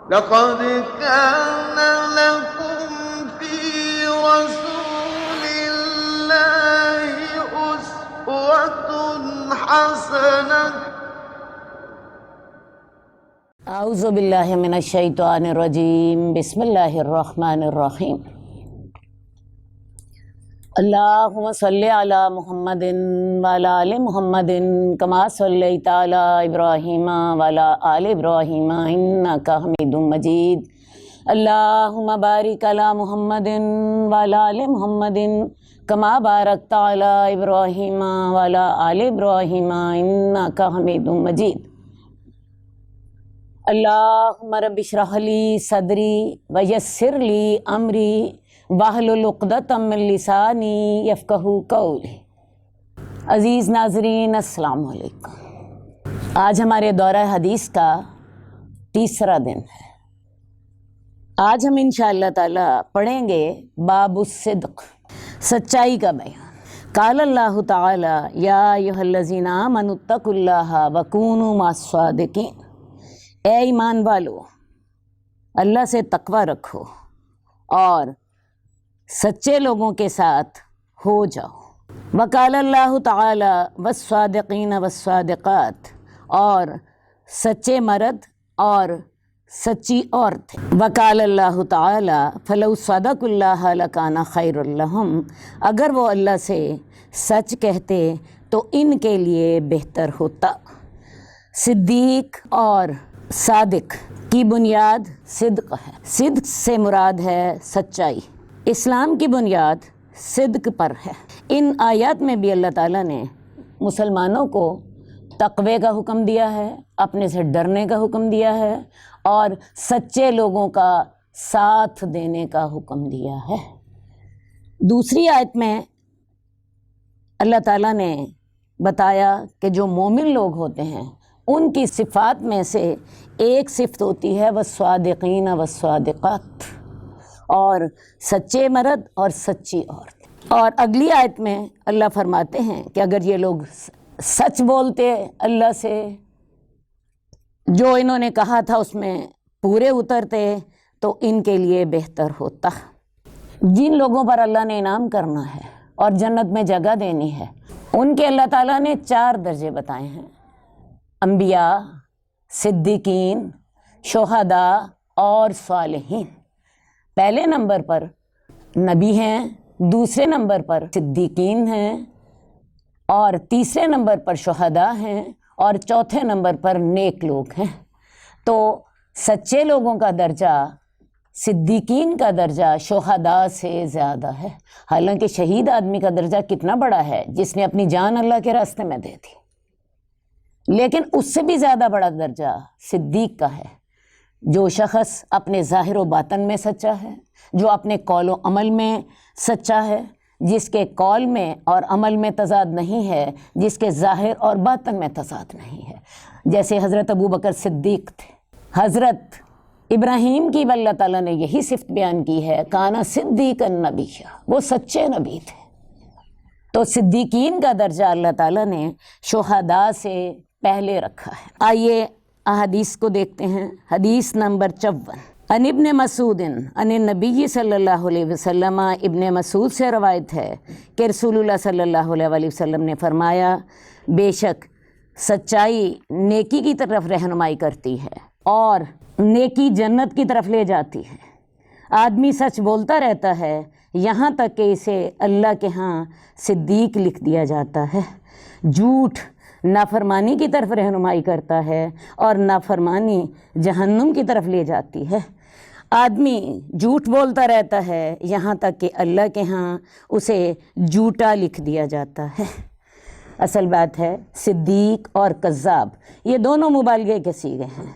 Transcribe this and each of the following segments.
لقد كان لكم في رسول الله أسوة حسنة اعوذ باللہ من الشیطان الرجیم بسم اللہ الرحمن الرحیم اللہم صلی علی محمد وعلی آل محمد کما صلیت علی ابراہیم وعلی آل ابراہیم انک حمید مجید اللہم بارک علی محمد وعلی آل محمد کما بارکت علی ابراہیم وعلی آل ابراہیم انک حمید مجید اللہم رب اشرح لی صدری ویسر لی امری واحلل عقدۃ من لسانی یفقہوا قولی۔ عزیز ناظرین السلام علیکم۔ آج ہمارے دورہ حدیث کا تیسرا دن ہے۔ آج ہم انشاءاللہ تعالی پڑھیں گے باب الصدق، سچائی کا بیان۔ قال اللہ تعالی یا ایھا الذین آمنوا اتقوا اللہ وکونوا مع الصادقین، اے ایمان والو اللہ سے تقوی رکھو اور سچے لوگوں کے ساتھ ہو جاؤ۔ وقال اللہ تعالی والصادقین والصادقات، اور سچے مرد اور سچی عورتیں۔ وقال اللہ تعالی فلو صدقوا اللہ لکان خیر لہم، اگر وہ اللہ سے سچ کہتے تو ان کے لیے بہتر ہوتا۔ صدیق اور صادق کی بنیاد صدق ہے۔ صدق سے مراد ہے سچائی۔ اسلام کی بنیاد صدق پر ہے۔ ان آیات میں بھی اللہ تعالیٰ نے مسلمانوں کو تقوی کا حکم دیا ہے، اپنے سے ڈرنے کا حکم دیا ہے اور سچے لوگوں کا ساتھ دینے کا حکم دیا ہے۔ دوسری آیت میں اللہ تعالیٰ نے بتایا کہ جو مومن لوگ ہوتے ہیں ان کی صفات میں سے ایک صفت ہوتی ہے والصادقین والصادقات، اور سچے مرد اور سچی عورت۔ اور اگلی آیت میں اللہ فرماتے ہیں کہ اگر یہ لوگ سچ بولتے اللہ سے، جو انہوں نے کہا تھا اس میں پورے اترتے تو ان کے لیے بہتر ہوتا۔ جن لوگوں پر اللہ نے انعام کرنا ہے اور جنت میں جگہ دینی ہے ان کے اللہ تعالیٰ نے 4 درجے بتائے ہیں: انبیاء، صدیقین، شہداء اور صالحین۔ پہلے نمبر پر نبی ہیں، دوسرے نمبر پر صدیقین ہیں، اور تیسرے نمبر پر شہداء ہیں، اور چوتھے نمبر پر نیک لوگ ہیں۔ تو سچے لوگوں کا درجہ، صدیقین کا درجہ شہداء سے زیادہ ہے۔ حالانکہ شہید آدمی کا درجہ کتنا بڑا ہے جس نے اپنی جان اللہ کے راستے میں دے دی، لیکن اس سے بھی زیادہ بڑا درجہ صدیق کا ہے، جو شخص اپنے ظاہر و باطن میں سچا ہے، جو اپنے قول و عمل میں سچا ہے، جس کے قول میں اور عمل میں تضاد نہیں ہے، جس کے ظاہر اور باطن میں تضاد نہیں ہے۔ جیسے حضرت ابوبکر صدیق تھے، حضرت ابراہیم کی اللہ تعالیٰ نے یہی صفت بیان کی ہے، کانا صدیقا نبیّا، وہ سچے نبی تھے۔ تو صدیقین کا درجہ اللہ تعالیٰ نے شہداء سے پہلے رکھا ہے۔ آئیے احادیث کو دیکھتے ہیں۔ حدیث نمبر 54، عن ابن مسعود عن النبی صلی اللہ علیہ وسلم، ابن مسعود سے روایت ہے کہ رسول اللہ صلی اللہ علیہ وسلم نے فرمایا، بے شک سچائی نیکی کی طرف رہنمائی کرتی ہے اور نیکی جنت کی طرف لے جاتی ہے۔ آدمی سچ بولتا رہتا ہے یہاں تک کہ اسے اللہ کے ہاں صدیق لکھ دیا جاتا ہے۔ جھوٹ نافرمانی کی طرف رہنمائی کرتا ہے اور نافرمانی جہنم کی طرف لے جاتی ہے۔ آدمی جھوٹ بولتا رہتا ہے یہاں تک کہ اللہ کے ہاں اسے جھوٹا لکھ دیا جاتا ہے۔ اصل بات ہے صدیق اور کذاب یہ دونوں مبالغے کے صیغے ہیں۔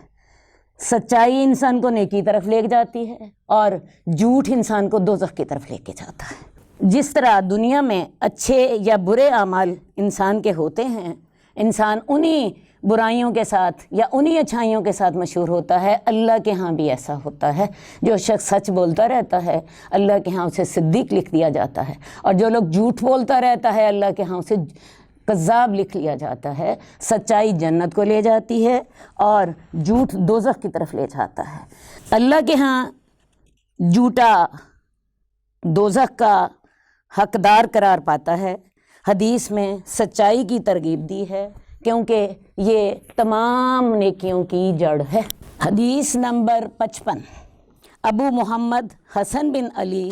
سچائی انسان کو نیکی کی طرف لے جاتی ہے اور جھوٹ انسان کو دوزخ کی طرف لے کے جاتا ہے۔ جس طرح دنیا میں اچھے یا برے اعمال انسان کے ہوتے ہیں، انسان انہی برائیوں کے ساتھ یا انہی اچھائیوں کے ساتھ مشہور ہوتا ہے، اللہ کے ہاں بھی ایسا ہوتا ہے۔ جو شخص سچ بولتا رہتا ہے اللہ کے ہاں اسے صدیق لکھ دیا جاتا ہے، اور جو لوگ جھوٹ بولتا رہتا ہے اللہ کے ہاں اسے کذاب لکھ لیا جاتا ہے۔ سچائی جنت کو لے جاتی ہے اور جھوٹ دوزخ کی طرف لے جاتا ہے۔ اللہ کے ہاں جھوٹا دوزخ کا حقدار قرار پاتا ہے۔ حدیث میں سچائی کی ترغیب دی ہے کیونکہ یہ تمام نیکیوں کی جڑ ہے۔ حدیث نمبر 55 ابو محمد حسن بن علی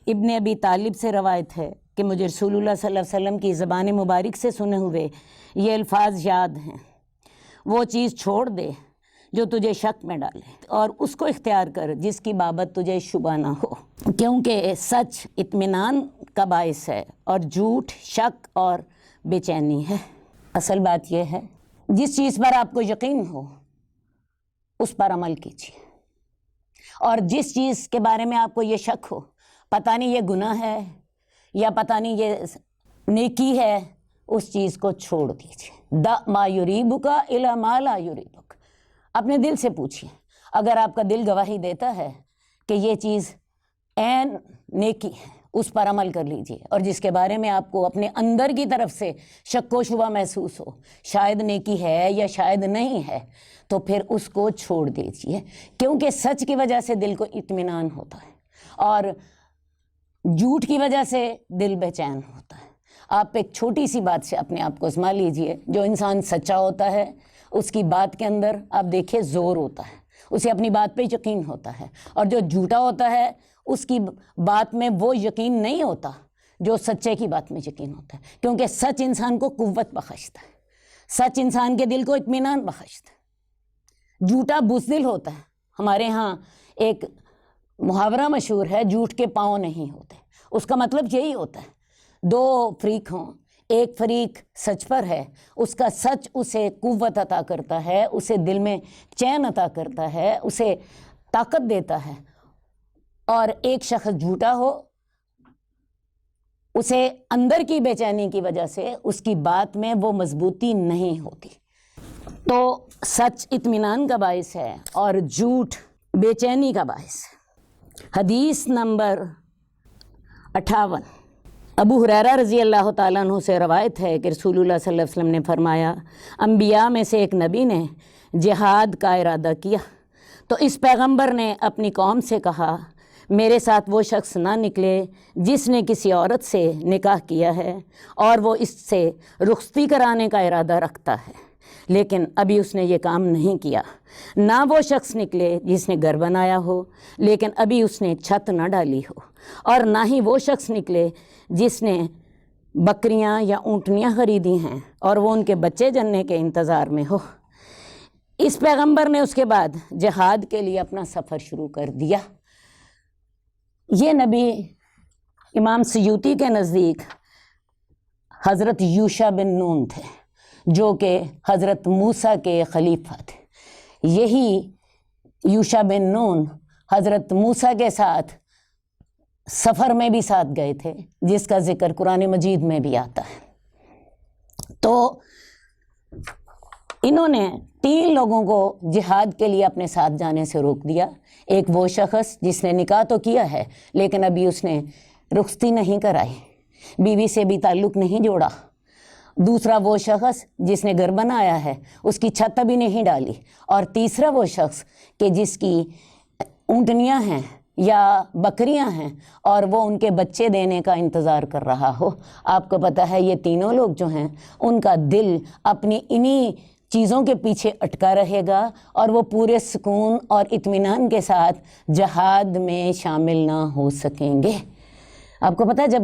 ابن ابی طالب سے روایت ہے کہ مجھے رسول اللہ صلی اللہ علیہ وسلم کی زبان مبارک سے سنے ہوئے یہ الفاظ یاد ہیں، وہ چیز چھوڑ دے جو تجھے شک میں ڈالے اور اس کو اختیار کر جس کی بابت تجھے شبہ نہ ہو، کیونکہ سچ اطمینان کا باعث ہے اور جھوٹ شک اور بے چینی ہے۔ اصل بات یہ ہے جس چیز پر آپ کو یقین ہو اس پر عمل کیجیے، اور جس چیز کے بارے میں آپ کو یہ شک ہو پتہ نہیں یہ گناہ ہے یا پتہ نہیں یہ نیکی ہے، اس چیز کو چھوڑ دیجیے۔ دع ما یریبک الی ما لا یریبک، اپنے دل سے پوچھیے، اگر آپ کا دل گواہی دیتا ہے کہ یہ چیز عین نیکی ہے اس پر عمل کر لیجیے، اور جس کے بارے میں آپ کو اپنے اندر کی طرف سے شک و شبہ محسوس ہو شاید نیکی ہے یا شاید نہیں ہے تو پھر اس کو چھوڑ دیجیے، کیونکہ سچ کی وجہ سے دل کو اطمینان ہوتا ہے اور جھوٹ کی وجہ سے دل بے چین ہوتا ہے۔ آپ ایک چھوٹی سی بات سے اپنے آپ کو آزما لیجئے، جو انسان سچا ہوتا ہے اس کی بات کے اندر آپ دیکھیں زور ہوتا ہے، اسے اپنی بات پہ یقین ہوتا ہے، اور جو جھوٹا ہوتا ہے اس کی بات میں وہ یقین نہیں ہوتا جو سچے کی بات میں یقین ہوتا ہے، کیونکہ سچ انسان کو قوت بخشتا ہے، سچ انسان کے دل کو اطمینان بخشتا ہے۔ جھوٹا بزدل ہوتا ہے۔ ہمارے ہاں ایک محاورہ مشہور ہے، جھوٹ کے پاؤں نہیں ہوتے، اس کا مطلب یہی ہوتا ہے دو فریق ہوں، ایک فریق سچ پر ہے، اس کا سچ اسے قوت عطا کرتا ہے، اسے دل میں چین عطا کرتا ہے، اسے طاقت دیتا ہے، اور ایک شخص جھوٹا ہو اسے اندر کی بے چینی کی وجہ سے اس کی بات میں وہ مضبوطی نہیں ہوتی۔ تو سچ اطمینان کا باعث ہے اور جھوٹ بے چینی کا باعث ہے۔ حدیث نمبر 58 ابو ہریرہ رضی اللہ تعالیٰ عنہ سے روایت ہے کہ رسول اللہ صلی اللہ علیہ وسلم نے فرمایا، انبیاء میں سے ایک نبی نے جہاد کا ارادہ کیا تو اس پیغمبر نے اپنی قوم سے کہا، میرے ساتھ وہ شخص نہ نکلے جس نے کسی عورت سے نکاح کیا ہے اور وہ اس سے رخصتی کرانے کا ارادہ رکھتا ہے، لیکن ابھی اس نے یہ کام نہیں کیا۔ نہ وہ شخص نکلے جس نے گھر بنایا ہو لیکن ابھی اس نے چھت نہ ڈالی ہو، اور نہ ہی وہ شخص نکلے جس نے بکریاں یا اونٹنیاں خریدی ہیں اور وہ ان کے بچے جننے کے انتظار میں ہو۔ اس پیغمبر نے اس کے بعد جہاد کے لیے اپنا سفر شروع کر دیا۔ یہ نبی امام سیوطی کے نزدیک حضرت یوشع بن نون تھے، جو کہ حضرت موسیٰ کے خلیفہ تھے۔ یہی یوشع بن نون حضرت موسیٰ کے ساتھ سفر میں بھی ساتھ گئے تھے، جس کا ذکر قرآن مجید میں بھی آتا ہے۔ تو انہوں نے 3 لوگوں کو جہاد کے لیے اپنے ساتھ جانے سے روک دیا۔ ایک وہ شخص جس نے نکاح تو کیا ہے لیکن ابھی اس نے رخصتی نہیں کرائی، بیوی سے بھی تعلق نہیں جوڑا۔ دوسرا وہ شخص جس نے گھر بنایا ہے، اس کی چھت ابھی نہیں ڈالی۔ اور تیسرا وہ شخص کہ جس کی اونٹنیاں ہیں یا بکریاں ہیں اور وہ ان کے بچے دینے کا انتظار کر رہا ہو۔ آپ کو پتہ ہے یہ تینوں لوگ جو ہیں ان کا دل اپنی انہی چیزوں کے پیچھے اٹکا رہے گا اور وہ پورے سکون اور اطمینان کے ساتھ جہاد میں شامل نہ ہو سکیں گے۔ آپ کو پتہ ہے جب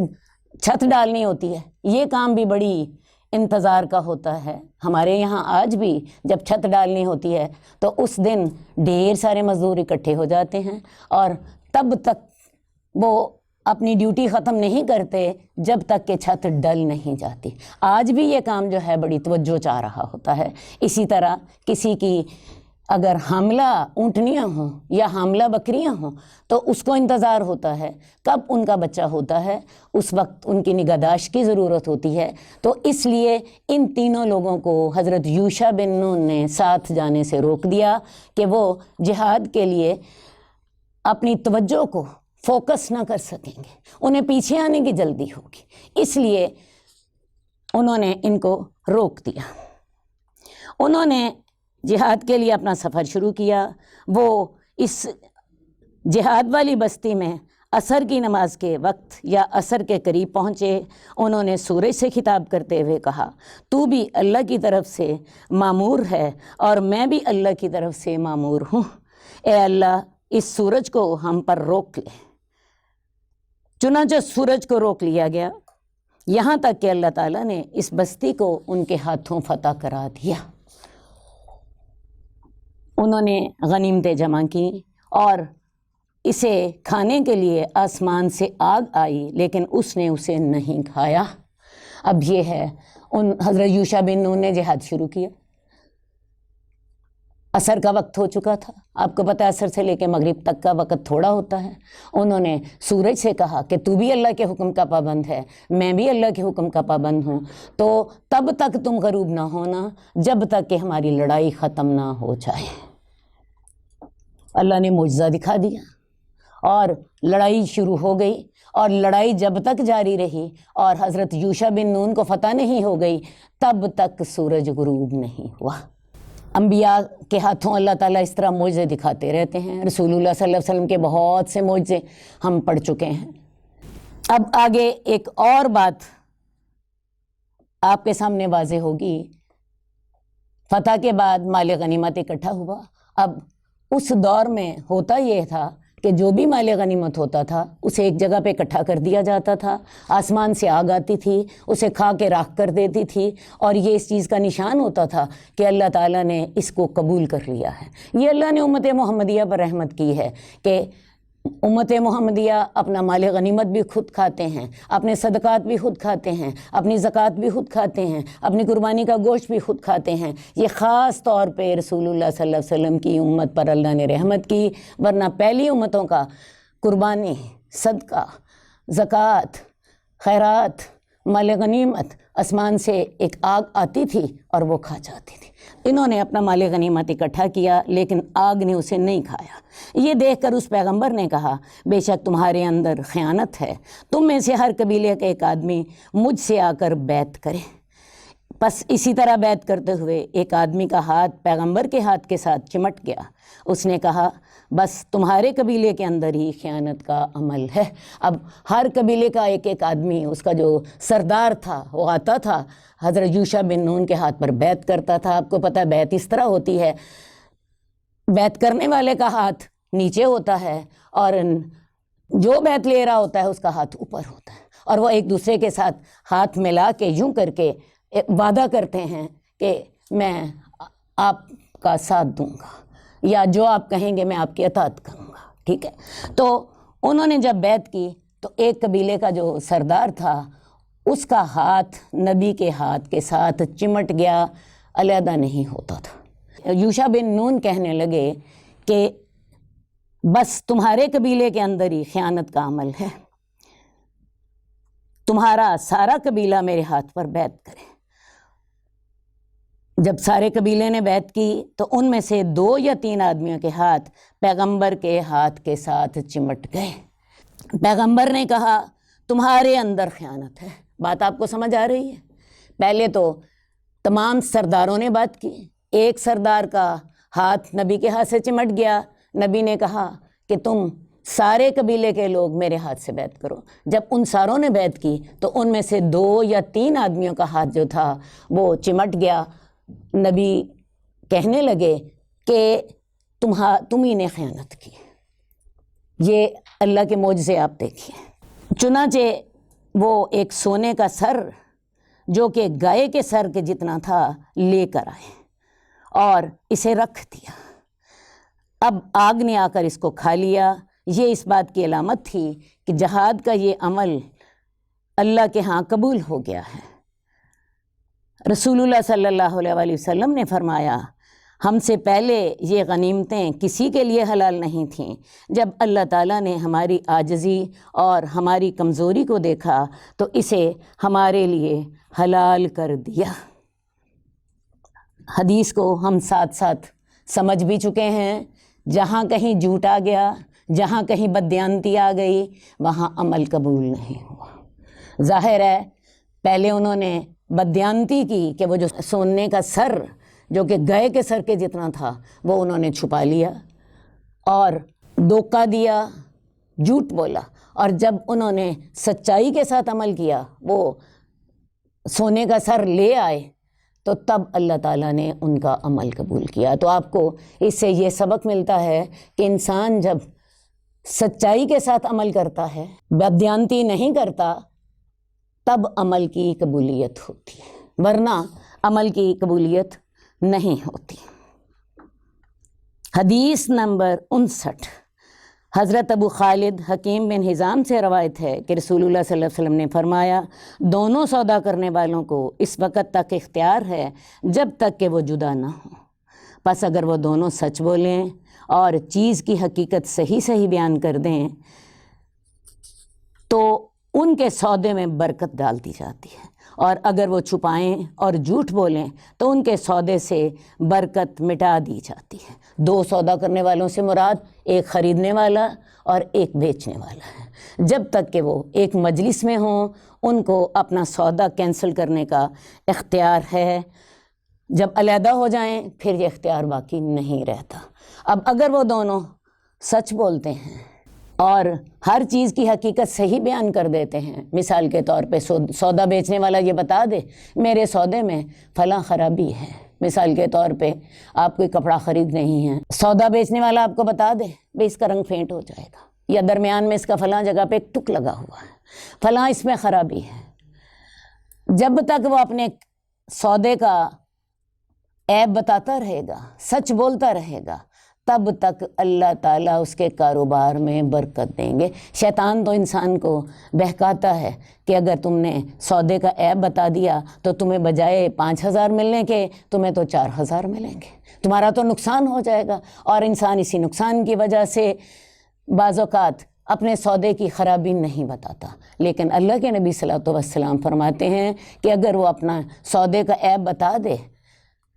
چھت ڈالنی ہوتی ہے یہ کام بھی بڑی انتظار کا ہوتا ہے۔ ہمارے یہاں آج بھی جب چھت ڈالنی ہوتی ہے تو اس دن ڈھیر سارے مزدور اکٹھے ہو جاتے ہیں اور تب تک وہ اپنی ڈیوٹی ختم نہیں کرتے جب تک کہ چھت ڈل نہیں جاتی۔ آج بھی یہ کام جو ہے بڑی توجہ چاہ رہا ہوتا ہے۔ اسی طرح کسی کی اگر حاملہ اونٹنیاں ہوں یا حاملہ بکریاں ہوں تو اس کو انتظار ہوتا ہے کب ان کا بچہ ہوتا ہے، اس وقت ان کی نگہداشت کی ضرورت ہوتی ہے۔ تو اس لیے ان تینوں لوگوں کو حضرت یوشع بن نون نے ساتھ جانے سے روک دیا کہ وہ جہاد کے لیے اپنی توجہ کو فوکس نہ کر سکیں گے، انہیں پیچھے آنے کی جلدی ہوگی۔ اس لیے انہوں نے ان کو روک دیا۔ انہوں نے جہاد کے لیے اپنا سفر شروع کیا۔ وہ اس جہاد والی بستی میں عصر کی نماز کے وقت یا عصر کے قریب پہنچے۔ انہوں نے سورج سے خطاب کرتے ہوئے کہا، تو بھی اللہ کی طرف سے مامور ہے اور میں بھی اللہ کی طرف سے مامور ہوں، اے اللہ اس سورج کو ہم پر روک لے۔ چنانچہ سورج کو روک لیا گیا، یہاں تک کہ اللہ تعالیٰ نے اس بستی کو ان کے ہاتھوں فتح کرا دیا۔ انہوں نے غنیمتیں جمع کی اور اسے کھانے کے لیے آسمان سے آگ آئی، لیکن اس نے اسے نہیں کھایا۔ اب یہ ہے حضرت یوشع بن نون نے جہاد شروع کیا۔ عصر کا وقت ہو چکا تھا، آپ کو پتہ ہے عصر سے لے کے مغرب تک کا وقت تھوڑا ہوتا ہے۔ انہوں نے سورج سے کہا کہ تو بھی اللہ کے حکم کا پابند ہے، میں بھی اللہ کے حکم کا پابند ہوں، تو تب تک تم غروب نہ ہونا جب تک کہ ہماری لڑائی ختم نہ ہو جائے۔ اللہ نے معجزہ دکھا دیا اور لڑائی شروع ہو گئی، اور لڑائی جب تک جاری رہی اور حضرت یوشع بن نون کو فتح نہیں ہو گئی تب تک سورج غروب نہیں ہوا۔ انبیاء کے ہاتھوں اللہ تعالیٰ اس طرح معجزے دکھاتے رہتے ہیں۔ رسول اللہ صلی اللہ علیہ وسلم کے بہت سے معجزے ہم پڑھ چکے ہیں۔ اب آگے ایک اور بات آپ کے سامنے واضح ہوگی۔ فتح کے بعد مال غنیمت اکٹھا ہوا۔ اب اس دور میں ہوتا یہ تھا کہ جو بھی مال غنیمت ہوتا تھا اسے ایک جگہ پہ اکٹھا کر دیا جاتا تھا، آسمان سے آگ آتی تھی، اسے کھا کے راکھ کر دیتی تھی، اور یہ اس چیز کا نشان ہوتا تھا کہ اللہ تعالیٰ نے اس کو قبول کر لیا ہے۔ یہ اللہ نے امت محمدیہ پر رحمت کی ہے کہ امت محمدیہ اپنا مال غنیمت بھی خود کھاتے ہیں، اپنے صدقات بھی خود کھاتے ہیں، اپنی زکوٰۃ بھی خود کھاتے ہیں، اپنی قربانی کا گوشت بھی خود کھاتے ہیں۔ یہ خاص طور پہ رسول اللہ صلی اللہ علیہ وسلم کی امت پر اللہ نے رحمت کی، ورنہ پہلی امتوں کا قربانی، صدقہ، زکوٰۃ، خیرات، مال غنیمت، آسمان سے ایک آگ آتی تھی اور وہ کھا جاتی تھی۔ انہوں نے اپنا مال غنیمت اکٹھا کیا لیکن آگ نے اسے نہیں کھایا۔ یہ دیکھ کر اس پیغمبر نے کہا، بے شک تمہارے اندر خیانت ہے، تم میں سے ہر قبیلے کا ایک آدمی مجھ سے آ کر بیعت کرے۔ بس اسی طرح بیعت کرتے ہوئے ایک آدمی کا ہاتھ پیغمبر کے ہاتھ کے ساتھ چمٹ گیا۔ اس نے کہا، بس تمہارے قبیلے کے اندر ہی خیانت کا عمل ہے۔ اب ہر قبیلے کا ایک ایک آدمی، اس کا جو سردار تھا وہ آتا تھا، حضرت یوشع بن نون کے ہاتھ پر بیعت کرتا تھا۔ آپ کو پتہ ہے بیعت اس طرح ہوتی ہے، بیعت کرنے والے کا ہاتھ نیچے ہوتا ہے اور جو بیعت لے رہا ہوتا ہے اس کا ہاتھ اوپر ہوتا ہے، اور وہ ایک دوسرے کے ساتھ ہاتھ ملا کے یوں کر کے وعدہ کرتے ہیں کہ میں آپ کا ساتھ دوں گا، یا جو آپ کہیں گے میں آپ کی اطاعت کروں گا، ٹھیک ہے۔ تو انہوں نے جب بیعت کی تو ایک قبیلے کا جو سردار تھا اس کا ہاتھ نبی کے ہاتھ کے ساتھ چمٹ گیا، علیحدہ نہیں ہوتا تھا۔ یوشع بن نون کہنے لگے کہ بس تمہارے قبیلے کے اندر ہی خیانت کا عمل ہے، تمہارا سارا قبیلہ میرے ہاتھ پر بیعت کرے۔ جب سارے قبیلے نے بیعت کی تو ان میں سے 2 یا 3 آدمیوں کے ہاتھ پیغمبر کے ہاتھ کے ساتھ چمٹ گئے۔ پیغمبر نے کہا، تمہارے اندر خیانت ہے۔ بات آپ کو سمجھ آ رہی ہے؟ پہلے تو تمام سرداروں نے بات کی، ایک سردار کا ہاتھ نبی کے ہاتھ سے چمٹ گیا، نبی نے کہا کہ تم سارے قبیلے کے لوگ میرے ہاتھ سے بیعت کرو۔ جب ان ساروں نے بیعت کی تو ان میں سے 2 یا 3 آدمیوں کا ہاتھ جو تھا وہ چمٹ گیا۔ نبی کہنے لگے کہ تم ہی نے خیانت کی۔ یہ اللہ کے معجزے آپ دیکھیے۔ چنانچہ وہ ایک سونے کا سر جو کہ گائے کے سر کے جتنا تھا لے کر آئے اور اسے رکھ دیا۔ اب آگ نے آ کر اس کو کھا لیا۔ یہ اس بات کی علامت تھی کہ جہاد کا یہ عمل اللہ کے ہاں قبول ہو گیا ہے۔ رسول اللہ صلی اللہ علیہ وسلم نے فرمایا، ہم سے پہلے یہ غنیمتیں کسی کے لیے حلال نہیں تھیں، جب اللہ تعالیٰ نے ہماری عاجزی اور ہماری کمزوری کو دیکھا تو اسے ہمارے لیے حلال کر دیا۔ حدیث کو ہم ساتھ ساتھ سمجھ بھی چکے ہیں۔ جہاں کہیں جھوٹ آ گیا، جہاں کہیں بددیانتی آ گئی، وہاں عمل قبول نہیں ہوا۔ ظاہر ہے پہلے انہوں نے بدیانتی کی کہ وہ جو سونے کا سر جو کہ گائے کے سر کے جتنا تھا وہ انہوں نے چھپا لیا اور دھوکہ دیا، جھوٹ بولا، اور جب انہوں نے سچائی کے ساتھ عمل کیا، وہ سونے کا سر لے آئے، تو تب اللہ تعالیٰ نے ان کا عمل قبول کیا۔ تو آپ کو اس سے یہ سبق ملتا ہے کہ انسان جب سچائی کے ساتھ عمل کرتا ہے، بدیانتی نہیں کرتا، تب عمل کی قبولیت ہوتی ہے، ورنہ عمل کی قبولیت نہیں ہوتی۔ حدیث نمبر 59، حضرت ابو خالد حکیم بن حزام سے روایت ہے کہ رسول اللہ صلی اللہ علیہ وسلم نے فرمایا، دونوں سودا کرنے والوں کو اس وقت تک اختیار ہے جب تک کہ وہ جدا نہ ہوں، پس اگر وہ دونوں سچ بولیں اور چیز کی حقیقت صحیح بیان کر دیں تو ان کے سودے میں برکت ڈال دی جاتی ہے، اور اگر وہ چھپائیں اور جھوٹ بولیں تو ان کے سودے سے برکت مٹا دی جاتی ہے۔ دو سودا کرنے والوں سے مراد ایک خریدنے والا اور ایک بیچنے والا ہے۔ جب تک کہ وہ ایک مجلس میں ہوں ان کو اپنا سودا کینسل کرنے کا اختیار ہے، جب علیحدہ ہو جائیں پھر یہ اختیار باقی نہیں رہتا۔ اب اگر وہ دونوں سچ بولتے ہیں اور ہر چیز کی حقیقت صحیح بیان کر دیتے ہیں، مثال کے طور پہ سودا بیچنے والا یہ بتا دے میرے سودے میں فلاں خرابی ہے، مثال کے طور پہ آپ کوئی کپڑا خرید نہیں ہے، سودا بیچنے والا آپ کو بتا دے بھئی اس کا رنگ فینٹ ہو جائے گا، یا درمیان میں اس کا فلاں جگہ پہ ایک ٹک لگا ہوا ہے، فلاں اس میں خرابی ہے، جب تک وہ اپنے سودے کا عیب بتاتا رہے گا، سچ بولتا رہے گا، تب تک اللہ تعالیٰ اس کے کاروبار میں برکت دیں گے۔ شیطان تو انسان کو بہکاتا ہے کہ اگر تم نے سودے کا عیب بتا دیا تو تمہیں بجائے 5,000 ملنے کے تمہیں تو 4,000 ملیں گے، تمہارا تو نقصان ہو جائے گا، اور انسان اسی نقصان کی وجہ سے بعض اوقات اپنے سودے کی خرابی نہیں بتاتا۔ لیکن اللہ کے نبی صلی اللہ علیہ وسلم فرماتے ہیں کہ اگر وہ اپنا سودے کا عیب بتا دے،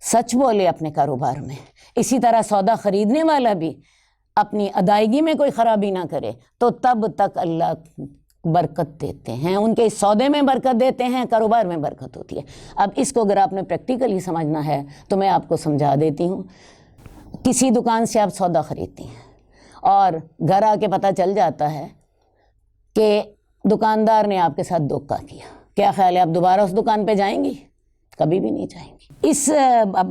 سچ بولے اپنے کاروبار میں، اسی طرح سودا خریدنے والا بھی اپنی ادائیگی میں کوئی خرابی نہ کرے، تو تب تک اللہ برکت دیتے ہیں، ان کے سودے میں برکت دیتے ہیں، کاروبار میں برکت ہوتی ہے۔ اب اس کو اگر آپ نے پریکٹیکلی سمجھنا ہے تو میں آپ کو سمجھا دیتی ہوں۔ کسی دکان سے آپ سودا خریدتی ہیں اور گھر آ کے پتہ چل جاتا ہے کہ دکاندار نے آپ کے ساتھ دھوکہ کیا، کیا خیال ہے آپ دوبارہ اس دکان پہ جائیں گی؟ کبھی بھی نہیں جائیں گی۔ اس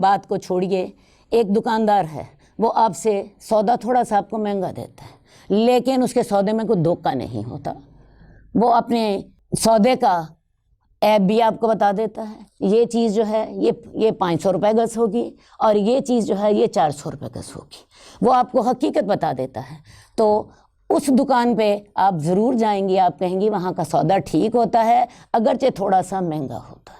بات کو چھوڑیے، ایک دکاندار ہے، وہ آپ سے سودا تھوڑا سا آپ کو مہنگا دیتا ہے، لیکن اس کے سودے میں کوئی دھوکہ نہیں ہوتا، وہ اپنے سودے کا عیب بھی آپ کو بتا دیتا ہے، یہ چیز جو ہے یہ 500 روپے گز ہوگی اور یہ چیز جو ہے یہ 400 روپے گز ہوگی، وہ آپ کو حقیقت بتا دیتا ہے۔ تو اس دکان پہ آپ ضرور جائیں گی، آپ کہیں گی وہاں کا سودا ٹھیک ہوتا ہے اگرچہ تھوڑا سا مہنگا ہوتا ہے۔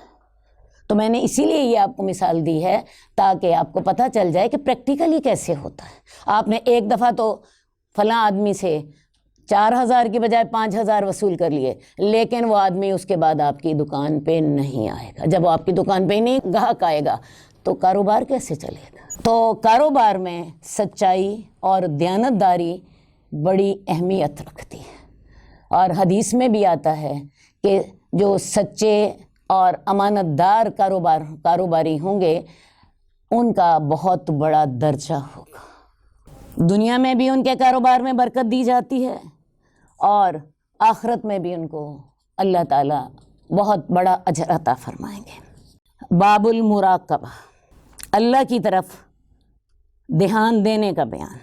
تو میں نے اسی لیے یہ آپ کو مثال دی ہے تاکہ آپ کو پتہ چل جائے کہ پریکٹیکلی کیسے ہوتا ہے۔ آپ نے ایک دفعہ تو فلاں آدمی سے 4,000 کی بجائے 5,000 وصول کر لیے، لیکن وہ آدمی اس کے بعد آپ کی دکان پہ نہیں آئے گا۔ جب وہ آپ کی دکان پہ ہی نہیں گاہک آئے گا تو کاروبار کیسے چلے گا؟ تو کاروبار میں سچائی اور دیانتداری بڑی اہمیت رکھتی ہے، اور حدیث میں بھی آتا ہے کہ جو سچے اور امانت دار کاروباری ہوں گے ان کا بہت بڑا درجہ ہوگا، دنیا میں بھی ان کے کاروبار میں برکت دی جاتی ہے اور آخرت میں بھی ان کو اللہ تعالیٰ بہت بڑا اجر عطا فرمائیں گے۔ باب المراقبہ، اللہ کی طرف دھیان دینے کا بیان۔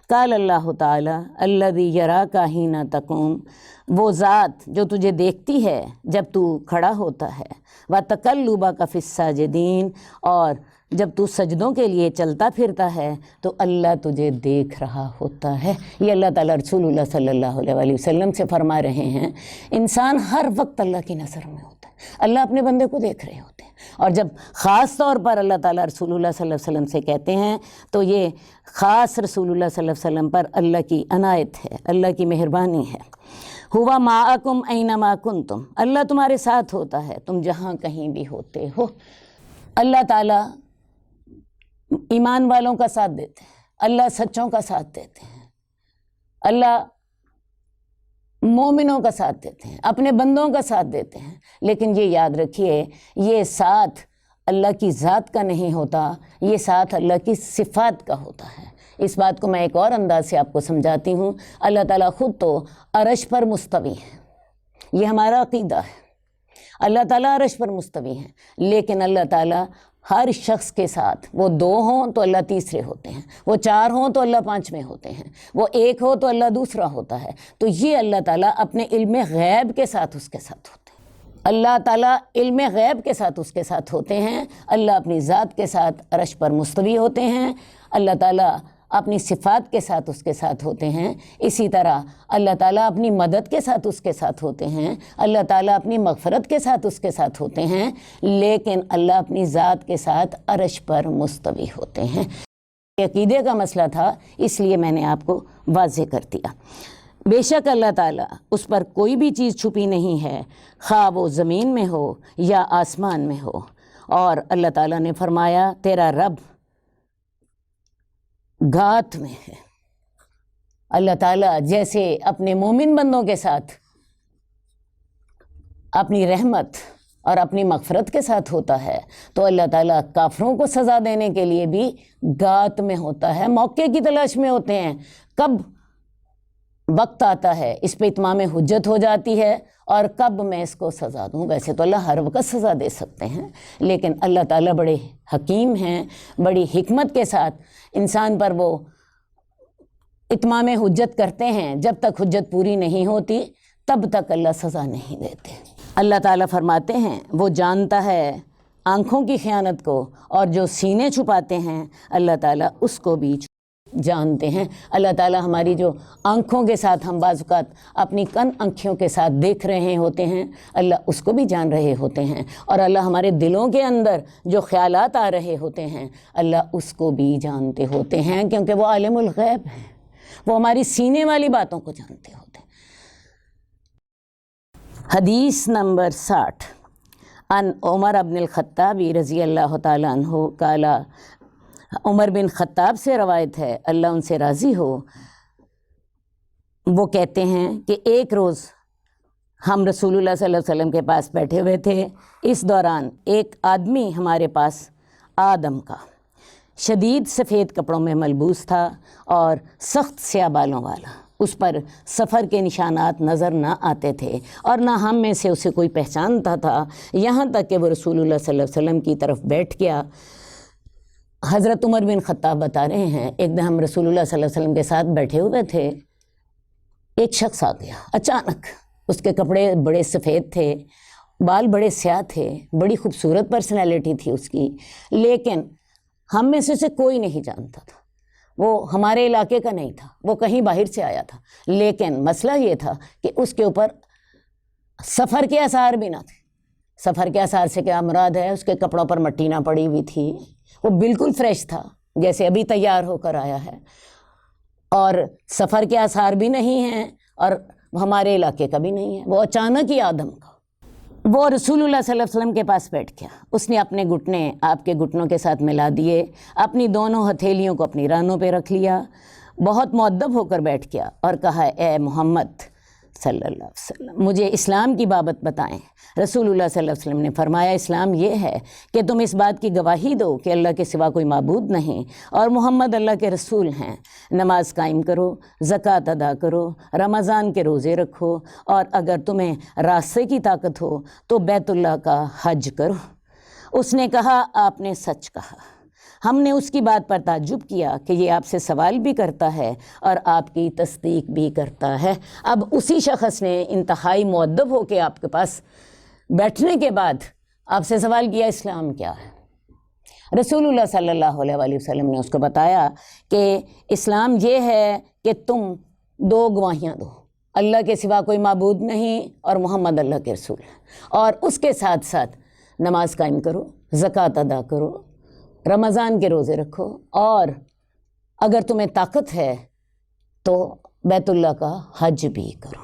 قال اللہ تعالیٰ الذی یراک حین تقوم، وہ ذات جو تجھے دیکھتی ہے جب تو کھڑا ہوتا ہے، وتقلبک فی الساجدین، اور جب تو سجدوں کے لیے چلتا پھرتا ہے تو اللہ تجھے دیکھ رہا ہوتا ہے۔ یہ اللہ تعالیٰ رسول اللہ صلی اللہ علیہ وسلم سے فرما رہے ہیں انسان ہر وقت اللہ کی نظر میں ہوتا ہے، اللہ اپنے بندے کو دیکھ رہے ہوتے ہیں، اور جب خاص طور پر اللہ تعالیٰ رسول اللہ صلی اللہ علیہ وسلم سے کہتے ہیں تو یہ خاص رسول اللہ صلی اللہ علیہ وسلم پر اللہ کی عنایت ہے، اللہ کی مہربانی ہے۔ ہوا معکم اینما کنتم، اللہ تمہارے ساتھ ہوتا ہے تم جہاں کہیں بھی ہوتے ہو۔ اللہ تعالیٰ ایمان والوں کا ساتھ دیتے ہیں، اللہ سچوں کا ساتھ دیتے ہیں، اللہ مومنوں کا ساتھ دیتے ہیں، اپنے بندوں کا ساتھ دیتے ہیں، لیکن یہ یاد رکھیے یہ ساتھ اللہ کی ذات کا نہیں ہوتا، یہ ساتھ اللہ کی صفات کا ہوتا ہے۔ اس بات کو میں ایک اور انداز سے آپ کو سمجھاتی ہوں۔ اللہ تعالیٰ خود تو عرش پر مستوی ہے، یہ ہمارا عقیدہ ہے۔ اللہ تعالیٰ عرش پر مستوی ہے، لیکن اللہ تعالیٰ ہر شخص کے ساتھ، وہ 2 ہوں تو اللہ تیسرے ہوتے ہیں، وہ 4 ہوں تو اللہ 5ویں ہوتے ہیں، وہ 1 ہو تو اللہ دوسرا ہوتا ہے۔ تو یہ اللہ تعالیٰ اپنے علم غیب کے ساتھ اس کے ساتھ ہوتے ہیں۔ اللہ تعالیٰ علم غیب کے ساتھ اس کے ساتھ ہوتے ہیں، اللہ اپنی ذات کے ساتھ عرش پر مستوی ہوتے ہیں، اللہ تعالیٰ اپنی صفات کے ساتھ اس کے ساتھ ہوتے ہیں۔ اسی طرح اللہ تعالیٰ اپنی مدد کے ساتھ اس کے ساتھ ہوتے ہیں، اللہ تعالیٰ اپنی مغفرت کے ساتھ اس کے ساتھ ہوتے ہیں، لیکن اللہ اپنی ذات کے ساتھ عرش پر مستوی ہوتے ہیں۔ یہ عقیدے کا مسئلہ تھا، اس لیے میں نے آپ کو واضح کر دیا۔ بے شک اللہ تعالیٰ اس پر کوئی بھی چیز چھپی نہیں ہے، خواہ وہ زمین میں ہو یا آسمان میں ہو۔ اور اللہ تعالیٰ نے فرمایا تیرا رب گھات میں ہے۔ اللہ تعالیٰ جیسے اپنے مومن بندوں کے ساتھ اپنی رحمت اور اپنی مغفرت کے ساتھ ہوتا ہے، تو اللہ تعالیٰ کافروں کو سزا دینے کے لیے بھی گھات میں ہوتا ہے، موقع کی تلاش میں ہوتے ہیں، کب وقت آتا ہے اس پہ اتمام حجت ہو جاتی ہے اور کب میں اس کو سزا دوں۔ ویسے تو اللہ ہر وقت سزا دے سکتے ہیں، لیکن اللہ تعالیٰ بڑے حکیم ہیں، بڑی حکمت کے ساتھ انسان پر وہ اتمام حجت کرتے ہیں۔ جب تک حجت پوری نہیں ہوتی تب تک اللہ سزا نہیں دیتے۔ اللہ تعالیٰ فرماتے ہیں وہ جانتا ہے آنکھوں کی خیانت کو، اور جو سینے چھپاتے ہیں اللہ تعالیٰ اس کو بھی جانتے ہیں۔ اللہ تعالیٰ ہماری جو آنکھوں کے ساتھ ہم بعض اوقات اپنی کن آنکھوں کے ساتھ دیکھ رہے ہوتے ہیں، اللہ اس کو بھی جان رہے ہوتے ہیں، اور اللہ ہمارے دلوں کے اندر جو خیالات آ رہے ہوتے ہیں اللہ اس کو بھی جانتے ہوتے ہیں، کیونکہ وہ عالم الغیب ہیں، وہ ہماری سینے والی باتوں کو جانتے ہوتے ہیں۔ حدیث نمبر 60 ان عمر بن الخطاب رضی اللہ تعالیٰ عنہ قال، عمر بن خطاب سے روایت ہے، اللہ ان سے راضی ہو، وہ کہتے ہیں کہ ایک روز ہم رسول اللہ صلی اللہ علیہ وسلم کے پاس بیٹھے ہوئے تھے، اس دوران ایک آدمی ہمارے پاس آدم کا شدید سفید کپڑوں میں ملبوس تھا اور سخت سیاہ بالوں والا، اس پر سفر کے نشانات نظر نہ آتے تھے اور نہ ہم میں سے اسے کوئی پہچانتا تھا، یہاں تک کہ وہ رسول اللہ صلی اللہ علیہ وسلم کی طرف بیٹھ گیا۔ حضرت عمر بن خطاب بتا رہے ہیں ایک دن ہم رسول اللہ صلی اللہ علیہ وسلم کے ساتھ بیٹھے ہوئے تھے، ایک شخص آ گیا اچانک، اس کے کپڑے بڑے سفید تھے، بال بڑے سیاہ تھے، بڑی خوبصورت پرسنالٹی تھی اس کی، لیکن ہم میں سے اسے کوئی نہیں جانتا تھا، وہ ہمارے علاقے کا نہیں تھا، وہ کہیں باہر سے آیا تھا، لیکن مسئلہ یہ تھا کہ اس کے اوپر سفر کے آثار بھی نہ تھے۔ سفر کے آثار سے کیا مراد ہے؟ اس کے کپڑوں پر مٹی نہ پڑی ہوئی تھی، وہ بالکل فریش تھا جیسے ابھی تیار ہو کر آیا ہے، اور سفر کے آثار بھی نہیں ہیں اور ہمارے علاقے کا بھی نہیں ہے، وہ اچانک ہی آدم کا۔ وہ رسول اللہ صلی اللہ علیہ وسلم کے پاس بیٹھ گیا، اس نے اپنے گھٹنے آپ کے گھٹنوں کے ساتھ ملا دیے، اپنی دونوں ہتھیلیوں کو اپنی رانوں پہ رکھ لیا، بہت مؤدب ہو کر بیٹھ گیا اور کہا اے محمد صلی اللہ علیہ وسلم مجھے اسلام کی بابت بتائیں۔ رسول اللہ صلی اللہ علیہ وسلم نے فرمایا اسلام یہ ہے کہ تم اس بات کی گواہی دو کہ اللہ کے سوا کوئی معبود نہیں اور محمد اللہ کے رسول ہیں، نماز قائم کرو، زکوٰۃ ادا کرو، رمضان کے روزے رکھو، اور اگر تمہیں راستے کی طاقت ہو تو بیت اللہ کا حج کرو۔ اس نے کہا آپ نے سچ کہا۔ ہم نے اس کی بات پر تعجب کیا کہ یہ آپ سے سوال بھی کرتا ہے اور آپ کی تصدیق بھی کرتا ہے۔ اب اسی شخص نے انتہائی مؤدب ہو کے آپ کے پاس بیٹھنے کے بعد آپ سے سوال کیا اسلام کیا ہے؟ رسول اللہ صلی اللہ علیہ وسلم نے اس کو بتایا کہ اسلام یہ ہے کہ تم 2 گواہیاں دو، اللہ کے سوا کوئی معبود نہیں اور محمد اللہ کے رسول ہیں، اور اس کے ساتھ ساتھ نماز قائم کرو، زکوٰۃ ادا کرو، رمضان کے روزے رکھو، اور اگر تمہیں طاقت ہے تو بیت اللہ کا حج بھی کرو۔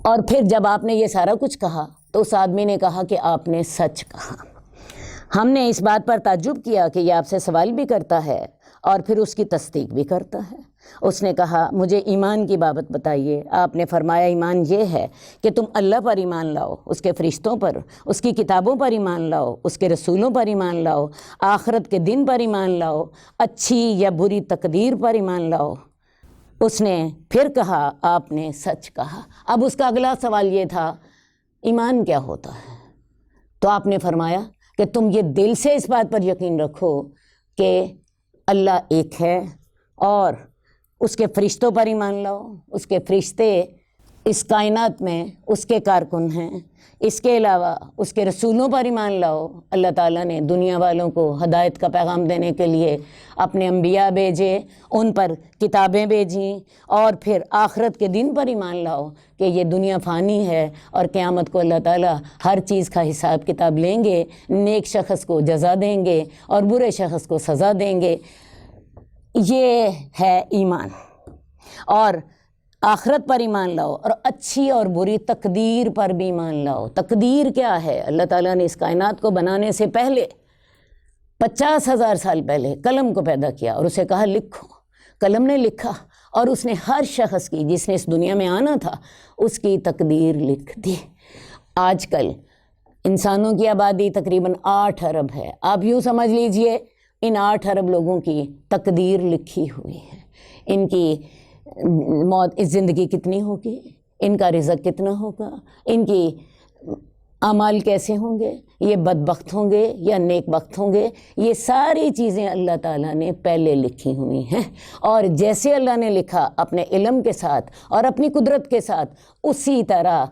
اور پھر جب آپ نے یہ سارا کچھ کہا تو اس آدمی نے کہا کہ آپ نے سچ کہا۔ ہم نے اس بات پر تعجب کیا کہ یہ آپ سے سوال بھی کرتا ہے اور پھر اس کی تصدیق بھی کرتا ہے۔ اس نے کہا مجھے ایمان کی بابت بتائیے۔ آپ نے فرمایا ایمان یہ ہے کہ تم اللہ پر ایمان لاؤ، اس کے فرشتوں پر، اس کی کتابوں پر ایمان لاؤ، اس کے رسولوں پر ایمان لاؤ، آخرت کے دن پر ایمان لاؤ، اچھی یا بری تقدیر پر ایمان لاؤ۔ اس نے پھر کہا آپ نے سچ کہا۔ اب اس کا اگلا سوال یہ تھا ایمان کیا ہوتا ہے؟ تو آپ نے فرمایا کہ تم یہ دل سے اس بات پر یقین رکھو کہ اللہ ایک ہے، اور اس کے فرشتوں پر ایمان لاؤ، اس کے فرشتے اس کائنات میں اس کے کارکن ہیں۔ اس کے علاوہ اس کے رسولوں پر ایمان لاؤ، اللہ تعالیٰ نے دنیا والوں کو ہدایت کا پیغام دینے کے لیے اپنے انبیاء بھیجے، ان پر کتابیں بھیجیں، اور پھر آخرت کے دن پر ایمان لاؤ کہ یہ دنیا فانی ہے اور قیامت کو اللہ تعالیٰ ہر چیز کا حساب کتاب لیں گے، نیک شخص کو جزا دیں گے اور برے شخص کو سزا دیں گے۔ یہ ہے ایمان۔ اور آخرت پر ایمان لاؤ اور اچھی اور بری تقدیر پر بھی ایمان لاؤ۔ تقدیر کیا ہے؟ اللہ تعالیٰ نے اس کائنات کو بنانے سے پہلے 50,000 سال پہلے قلم کو پیدا کیا اور اسے کہا لکھو۔ قلم نے لکھا اور اس نے ہر شخص کی جس نے اس دنیا میں آنا تھا اس کی تقدیر لکھ دی۔ آج کل انسانوں کی آبادی تقریباً 8 ارب ہے۔ آپ یوں سمجھ لیجئے ان 8 ارب لوگوں کی تقدیر لکھی ہوئی ہے۔ ان کی موت، اس زندگی کتنی ہوگی، ان کا رزق کتنا ہوگا، ان کی اعمال کیسے ہوں گے، یہ بدبخت ہوں گے یا نیک بخت ہوں گے، یہ ساری چیزیں اللہ تعالیٰ نے پہلے لکھی ہوئی ہیں۔ اور جیسے اللہ نے لکھا اپنے علم کے ساتھ اور اپنی قدرت کے ساتھ، اسی طرح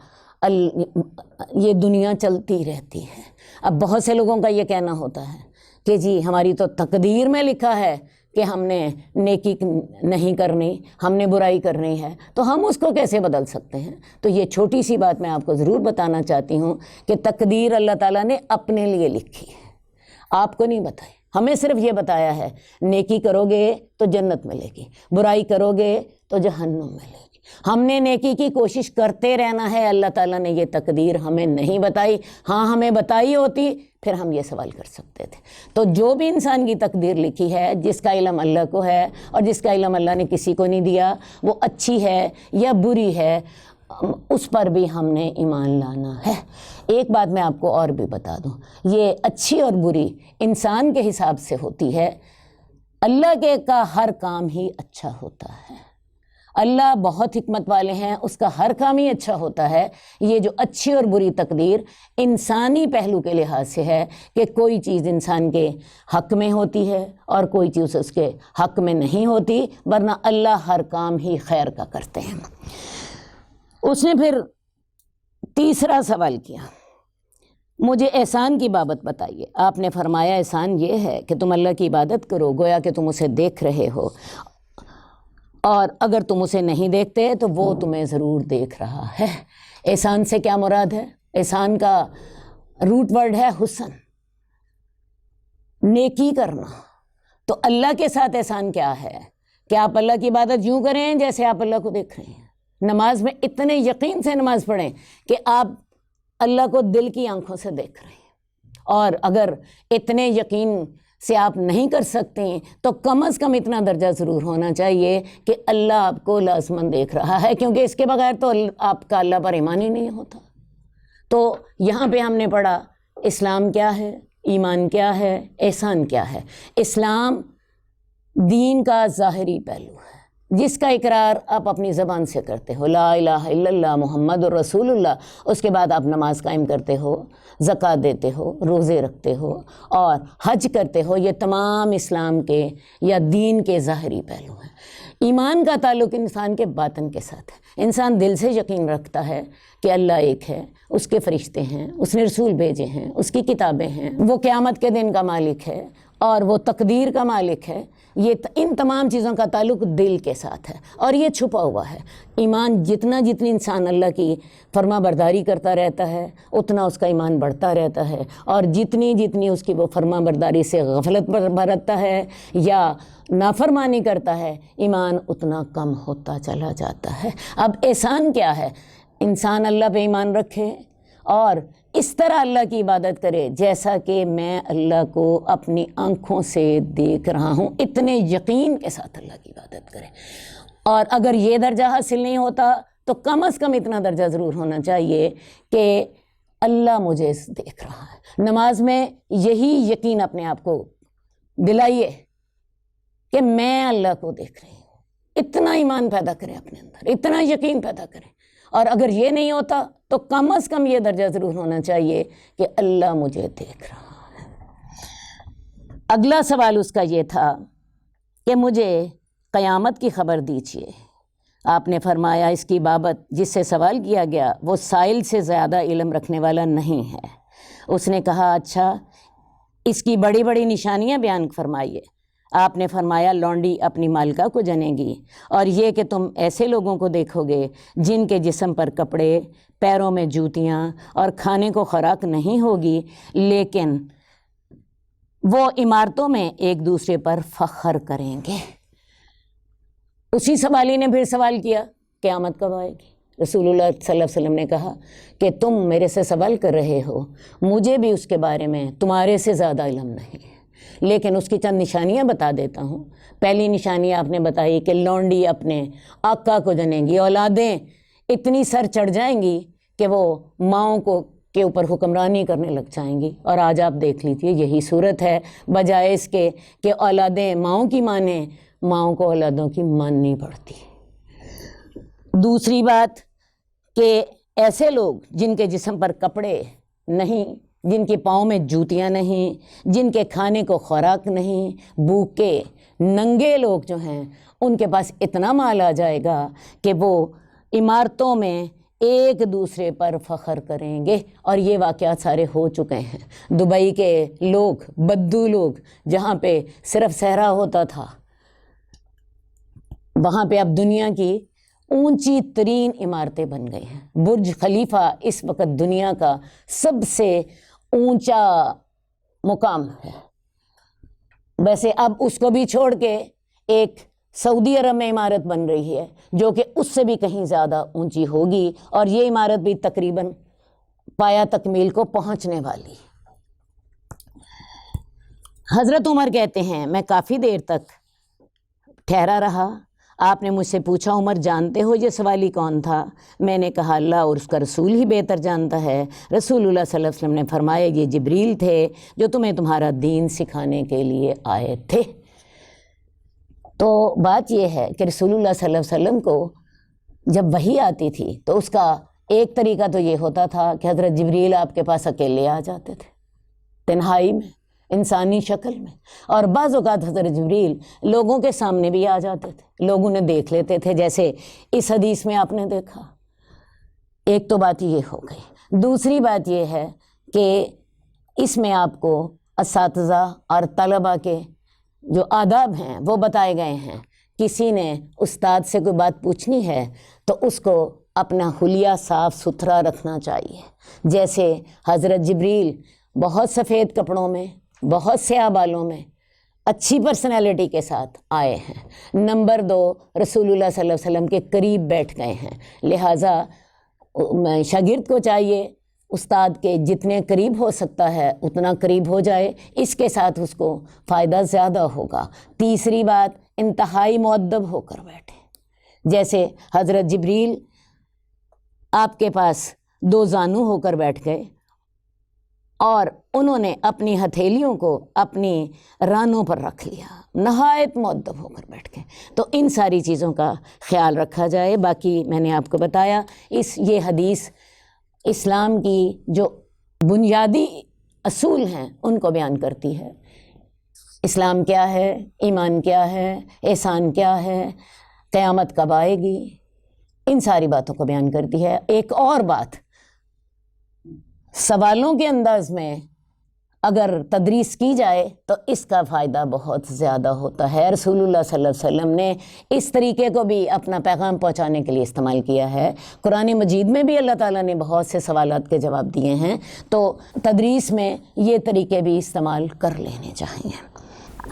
یہ دنیا چلتی رہتی ہے۔ اب بہت سے لوگوں کا یہ کہنا ہوتا ہے کہ جی ہماری تو تقدیر میں لکھا ہے کہ ہم نے نیکی نہیں کرنی، ہم نے برائی کرنی ہے، تو ہم اس کو کیسے بدل سکتے ہیں؟ تو یہ چھوٹی سی بات میں آپ کو ضرور بتانا چاہتی ہوں کہ تقدیر اللہ تعالیٰ نے اپنے لیے لکھی ہے، آپ کو نہیں بتائی۔ ہمیں صرف یہ بتایا ہے نیکی کرو گے تو جنت ملے گی، برائی کرو گے تو جہنم ملے گی۔ ہم نے نیکی کی کوشش کرتے رہنا ہے۔ اللہ تعالیٰ نے یہ تقدیر ہمیں نہیں بتائی۔ ہاں ہمیں بتائی ہوتی پھر ہم یہ سوال کر سکتے تھے۔ تو جو بھی انسان کی تقدیر لکھی ہے، جس کا علم اللہ کو ہے اور جس کا علم اللہ نے کسی کو نہیں دیا، وہ اچھی ہے یا بری ہے، اس پر بھی ہم نے ایمان لانا ہے۔ ایک بات میں آپ کو اور بھی بتا دوں، یہ اچھی اور بری انسان کے حساب سے ہوتی ہے، اللہ کے کا ہر کام ہی اچھا ہوتا ہے۔ اللہ بہت حکمت والے ہیں، اس کا ہر کام ہی اچھا ہوتا ہے۔ یہ جو اچھی اور بری تقدیر انسانی پہلو کے لحاظ سے ہے کہ کوئی چیز انسان کے حق میں ہوتی ہے اور کوئی چیز اس کے حق میں نہیں ہوتی، ورنہ اللہ ہر کام ہی خیر کا کرتے ہیں۔ اس نے پھر تیسرا سوال کیا، مجھے احسان کی بابت بتائیے۔ آپ نے فرمایا احسان یہ ہے کہ تم اللہ کی عبادت کرو گویا کہ تم اسے دیکھ رہے ہو، اور اگر تم اسے نہیں دیکھتے تو وہ تمہیں ضرور دیکھ رہا ہے۔ احسان سے کیا مراد ہے؟ احسان کا روٹ ورڈ ہے حسن، نیکی کرنا۔ تو اللہ کے ساتھ احسان کیا ہے کہ آپ اللہ کی عبادت یوں کریں جیسے آپ اللہ کو دیکھ رہے ہیں۔ نماز میں اتنے یقین سے نماز پڑھیں کہ آپ اللہ کو دل کی آنکھوں سے دیکھ رہے ہیں۔ اور اگر اتنے یقین سے آپ نہیں کر سکتے تو کم از کم اتنا درجہ ضرور ہونا چاہیے کہ اللہ آپ کو لازماً دیکھ رہا ہے، کیونکہ اس کے بغیر تو آپ کا اللہ پر ایمان ہی نہیں ہوتا۔ تو یہاں پہ ہم نے پڑھا اسلام کیا ہے، ایمان کیا ہے، احسان کیا ہے۔ اسلام دین کا ظاہری پہلو ہے جس کا اقرار آپ اپنی زبان سے کرتے ہو، لا الہ الا اللہ محمد الرسول اللہ۔ اس کے بعد آپ نماز قائم کرتے ہو، زکوٰۃ دیتے ہو، روزے رکھتے ہو اور حج کرتے ہو۔ یہ تمام اسلام کے یا دین کے ظاہری پہلو ہیں۔ ایمان کا تعلق انسان کے باطن کے ساتھ ہے۔ انسان دل سے یقین رکھتا ہے کہ اللہ ایک ہے، اس کے فرشتے ہیں، اس نے رسول بھیجے ہیں، اس کی کتابیں ہیں، وہ قیامت کے دن کا مالک ہے اور وہ تقدیر کا مالک ہے۔ یہ ان تمام چیزوں کا تعلق دل کے ساتھ ہے اور یہ چھپا ہوا ہے۔ ایمان جتنی انسان اللہ کی فرما برداری کرتا رہتا ہے اتنا اس کا ایمان بڑھتا رہتا ہے، اور جتنی اس کی وہ فرما برداری سے غفلت برتتا ہے یا نافرمانی کرتا ہے، ایمان اتنا کم ہوتا چلا جاتا ہے۔ اب احسان کیا ہے؟ انسان اللہ پہ ایمان رکھے اور اس طرح اللہ کی عبادت کرے جیسا کہ میں اللہ کو اپنی آنکھوں سے دیکھ رہا ہوں، اتنے یقین کے ساتھ اللہ کی عبادت کرے۔ اور اگر یہ درجہ حاصل نہیں ہوتا تو کم از کم اتنا درجہ ضرور ہونا چاہیے کہ اللہ مجھے دیکھ رہا ہے۔ نماز میں یہی یقین اپنے آپ کو دلائیے کہ میں اللہ کو دیکھ رہی ہوں، اتنا ایمان پیدا کریں اپنے اندر، اتنا یقین پیدا کریں۔ اور اگر یہ نہیں ہوتا تو کم از کم یہ درجہ ضرور ہونا چاہیے کہ اللہ مجھے دیکھ رہا ہے۔ اگلا سوال اس کا یہ تھا کہ مجھے قیامت کی خبر دیجیے۔ آپ نے فرمایا اس کی بابت جس سے سوال کیا گیا وہ سائل سے زیادہ علم رکھنے والا نہیں ہے۔ اس نے کہا اچھا اس کی بڑی بڑی نشانیاں بیان فرمائیے۔ آپ نے فرمایا لونڈی اپنی مالکہ کو جنے گی، اور یہ کہ تم ایسے لوگوں کو دیکھو گے جن کے جسم پر کپڑے، پیروں میں جوتیاں اور کھانے کو خوراک نہیں ہوگی، لیکن وہ عمارتوں میں ایک دوسرے پر فخر کریں گے۔ اسی سوالی نے پھر سوال کیا قیامت کب آئے گی؟ رسول اللہ صلی اللہ علیہ وسلم نے کہا کہ تم میرے سے سوال کر رہے ہو، مجھے بھی اس کے بارے میں تمہارے سے زیادہ علم نہیں ہے، لیکن اس کی چند نشانیاں بتا دیتا ہوں۔ پہلی نشانی آپ نے بتائی کہ لونڈی اپنے آقا کو جنے گی، اولادیں اتنی سر چڑھ جائیں گی کہ وہ ماؤں کو کے اوپر حکمرانی کرنے لگ جائیں گی، اور آج آپ دیکھ لیجیے یہی صورت ہے، بجائے اس کے کہ اولادیں ماؤں کی مانیں، ماؤں کو اولادوں کی ماننی پڑتی۔ دوسری بات کہ ایسے لوگ جن کے جسم پر کپڑے نہیں، جن کے پاؤں میں جوتیاں نہیں، جن کے کھانے کو خوراک نہیں، بھوکے ننگے لوگ جو ہیں ان کے پاس اتنا مال آ جائے گا کہ وہ عمارتوں میں ایک دوسرے پر فخر کریں گے، اور یہ واقعات سارے ہو چکے ہیں۔ دبئی کے لوگ، بدو لوگ، جہاں پہ صرف صحرا ہوتا تھا، وہاں پہ اب دنیا کی اونچی ترین عمارتیں بن گئی ہیں۔ برج خلیفہ اس وقت دنیا کا سب سے اونچا مقام ہے۔ ویسے اب اس کو بھی چھوڑ کے ایک سعودی عرب میں عمارت بن رہی ہے جو کہ اس سے بھی کہیں زیادہ اونچی ہوگی، اور یہ عمارت بھی تقریباً پایہ تکمیل کو پہنچنے والی۔ حضرت عمر کہتے ہیں میں کافی دیر تک ٹھہرا رہا، آپ نے مجھ سے پوچھا عمر جانتے ہو یہ سوالی کون تھا؟ میں نے کہا اللہ اور اس کا رسول ہی بہتر جانتا ہے۔ رسول اللہ صلی اللہ علیہ وسلم نے فرمایا یہ جبریل تھے جو تمہیں تمہارا دین سکھانے کے لیے آئے تھے۔ تو بات یہ ہے کہ رسول اللہ صلی اللہ علیہ وسلم کو جب وحی آتی تھی تو اس کا ایک طریقہ تو یہ ہوتا تھا کہ حضرت جبریل آپ کے پاس اکیلے آ جاتے تھے، تنہائی میں، انسانی شکل میں، اور بعض اوقات حضرت جبریل لوگوں کے سامنے بھی آ جاتے تھے، لوگ انہیں دیکھ لیتے تھے، جیسے اس حدیث میں آپ نے دیکھا۔ ایک تو بات یہ ہو گئی۔ دوسری بات یہ ہے کہ اس میں آپ کو اساتذہ اور طلبہ کے جو آداب ہیں وہ بتائے گئے ہیں۔ کسی نے استاد سے کوئی بات پوچھنی ہے تو اس کو اپنا حلیہ صاف ستھرا رکھنا چاہیے، جیسے حضرت جبریل بہت سفید کپڑوں میں، بہت سیاہ بالوں میں، اچھی پرسنالٹی کے ساتھ آئے ہیں۔ نمبر 2، رسول اللہ صلی اللہ علیہ وسلم کے قریب بیٹھ گئے ہیں، لہٰذا شاگرد کو چاہیے استاد کے جتنے قریب ہو سکتا ہے اتنا قریب ہو جائے، اس کے ساتھ اس کو فائدہ زیادہ ہوگا۔ تیسری بات، انتہائی مؤدب ہو کر بیٹھے، جیسے حضرت جبریل آپ کے پاس 2 زانو ہو کر بیٹھ گئے اور انہوں نے اپنی ہتھیلیوں کو اپنی رانوں پر رکھ لیا، نہایت مؤدب ہو کر بیٹھ گئے۔ تو ان ساری چیزوں کا خیال رکھا جائے۔ باقی میں نے آپ کو بتایا یہ حدیث اسلام کی جو بنیادی اصول ہیں ان کو بیان کرتی ہے۔ اسلام کیا ہے، ایمان کیا ہے، احسان کیا ہے، قیامت کب آئے گی، ان ساری باتوں کو بیان کرتی ہے۔ ایک اور بات، سوالوں کے انداز میں اگر تدریس کی جائے تو اس کا فائدہ بہت زیادہ ہوتا ہے۔ رسول اللہ صلی اللہ علیہ وسلم نے اس طریقے کو بھی اپنا پیغام پہنچانے کے لیے استعمال کیا ہے۔ قرآن مجید میں بھی اللہ تعالیٰ نے بہت سے سوالات کے جواب دیے ہیں، تو تدریس میں یہ طریقے بھی استعمال کر لینے چاہیے۔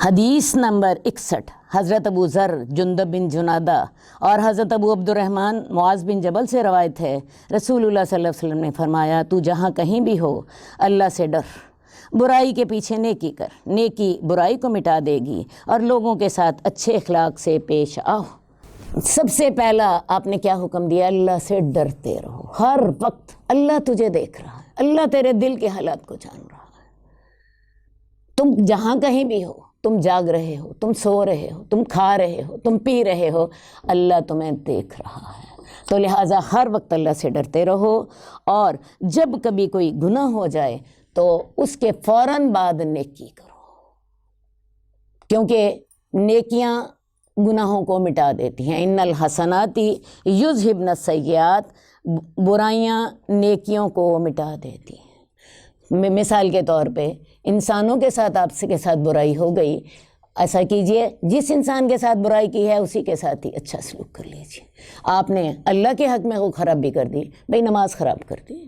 حدیث نمبر 61، حضرت ابو ذر جندب بن جنادہ اور حضرت ابو عبد الرحمن معاذ بن جبل سے روایت ہے، رسول اللہ صلی اللہ علیہ وسلم نے فرمایا، تو جہاں کہیں بھی ہو اللہ سے ڈر، برائی کے پیچھے نیکی کر، نیکی برائی کو مٹا دے گی، اور لوگوں کے ساتھ اچھے اخلاق سے پیش آؤ۔ سب سے پہلا آپ نے کیا حکم دیا؟ اللہ سے ڈرتے رہو، ہر وقت اللہ تجھے دیکھ رہا ہے، اللہ تیرے دل کے حالات کو جان رہا ہے۔ تم جہاں کہیں بھی ہو، تم جاگ رہے ہو، تم سو رہے ہو، تم کھا رہے ہو، تم پی رہے ہو، اللہ تمہیں دیکھ رہا ہے۔ تو لہٰذا ہر وقت اللہ سے ڈرتے رہو، اور جب کبھی کوئی گناہ ہو جائے تو اس کے فوراً بعد نیکی کرو، کیونکہ نیکیاں گناہوں کو مٹا دیتی ہیں۔ ان الحسنات یذہبن السیئات، برائیاں نیکیوں کو مٹا دیتی ہیں۔ مثال کے طور پہ انسانوں کے ساتھ آپ کے ساتھ برائی ہو گئی، ایسا کیجئے جس انسان کے ساتھ برائی کی ہے اسی کے ساتھ ہی اچھا سلوک کر لیجئے۔ آپ نے اللہ کے حق میں وہ خراب بھی کر دی، بھئی نماز خراب کر دی،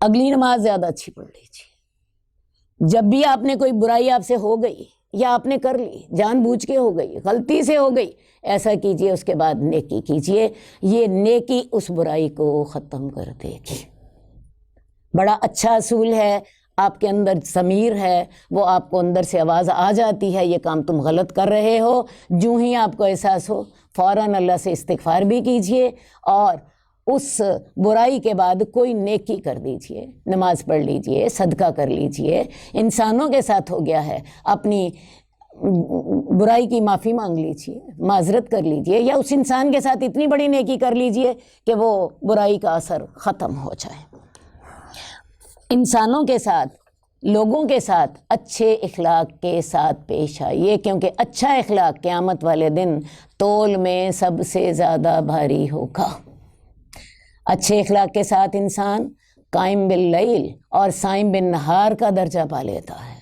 اگلی نماز زیادہ اچھی پڑھ لیجئے۔ جب بھی آپ نے کوئی برائی آپ سے ہو گئی یا آپ نے کر لی، جان بوجھ کے ہو گئی، غلطی سے ہو گئی، ایسا کیجئے، اس کے بعد نیکی کیجئے، یہ نیکی اس برائی کو ختم کر دے گی۔ بڑا اچھا اصول ہے، آپ کے اندر ضمیر ہے، وہ آپ کو اندر سے آواز آ جاتی ہے یہ کام تم غلط کر رہے ہو، جو ہی آپ کو احساس ہو فوراً اللہ سے استغفار بھی کیجئے، اور اس برائی کے بعد کوئی نیکی کر دیجئے، نماز پڑھ لیجئے، صدقہ کر لیجئے۔ انسانوں کے ساتھ ہو گیا ہے، اپنی برائی کی معافی مانگ لیجئے، معذرت کر لیجئے، یا اس انسان کے ساتھ اتنی بڑی نیکی کر لیجئے کہ وہ برائی کا اثر ختم ہو جائے۔ انسانوں کے ساتھ، لوگوں کے ساتھ اچھے اخلاق کے ساتھ پیش آئیے، کیونکہ اچھا اخلاق قیامت والے دن تول میں سب سے زیادہ بھاری ہوگا۔ اچھے اخلاق کے ساتھ انسان قائم باللیل اور صائم بالنہار کا درجہ پا لیتا ہے۔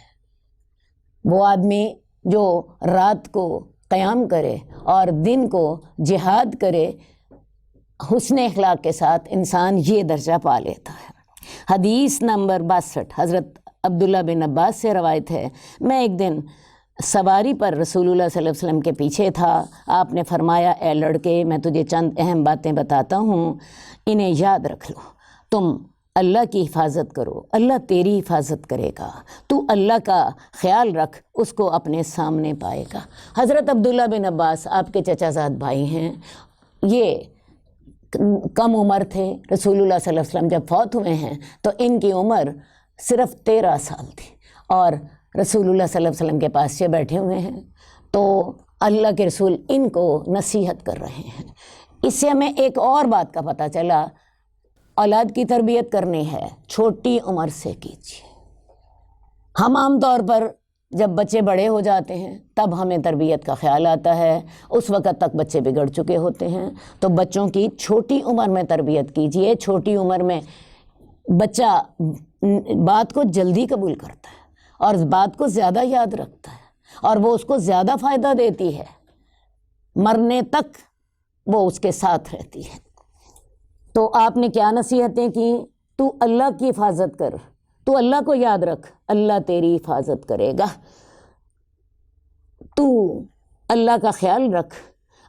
وہ آدمی جو رات کو قیام کرے اور دن کو جہاد کرے، حسن اخلاق کے ساتھ انسان یہ درجہ پا لیتا ہے۔ حدیث نمبر 62، حضرت عبداللہ بن عباس سے روایت ہے، میں ایک دن سواری پر رسول اللہ صلی اللہ علیہ وسلم کے پیچھے تھا، آپ نے فرمایا، اے لڑکے، میں تجھے چند اہم باتیں بتاتا ہوں، انہیں یاد رکھ لو، تم اللہ کی حفاظت کرو، اللہ تیری حفاظت کرے گا، تو اللہ کا خیال رکھ، اس کو اپنے سامنے پائے گا۔ حضرت عبداللہ بن عباس آپ کے چچا زاد بھائی ہیں، یہ کم عمر تھے، رسول اللہ صلی اللہ علیہ وسلم جب فوت ہوئے ہیں تو ان کی عمر صرف 13 سال تھی، اور رسول اللہ صلی اللہ علیہ وسلم کے پاس سے بیٹھے ہوئے ہیں، تو اللہ کے رسول ان کو نصیحت کر رہے ہیں۔ اس سے ہمیں ایک اور بات کا پتہ چلا، اولاد کی تربیت کرنی ہے چھوٹی عمر سے کیجیے۔ ہم عام طور پر جب بچے بڑے ہو جاتے ہیں تب ہمیں تربیت کا خیال آتا ہے، اس وقت تک بچے بگڑ چکے ہوتے ہیں، تو بچوں کی چھوٹی عمر میں تربیت کیجیے۔ چھوٹی عمر میں بچہ بات کو جلدی قبول کرتا ہے اور بات کو زیادہ یاد رکھتا ہے، اور وہ اس کو زیادہ فائدہ دیتی ہے، مرنے تک وہ اس کے ساتھ رہتی ہے۔ تو آپ نے کیا نصیحتیں کی؟ تو اللہ کی حفاظت کر، تو اللہ کو یاد رکھ، اللہ تیری حفاظت کرے گا۔ تو اللہ کا خیال رکھ،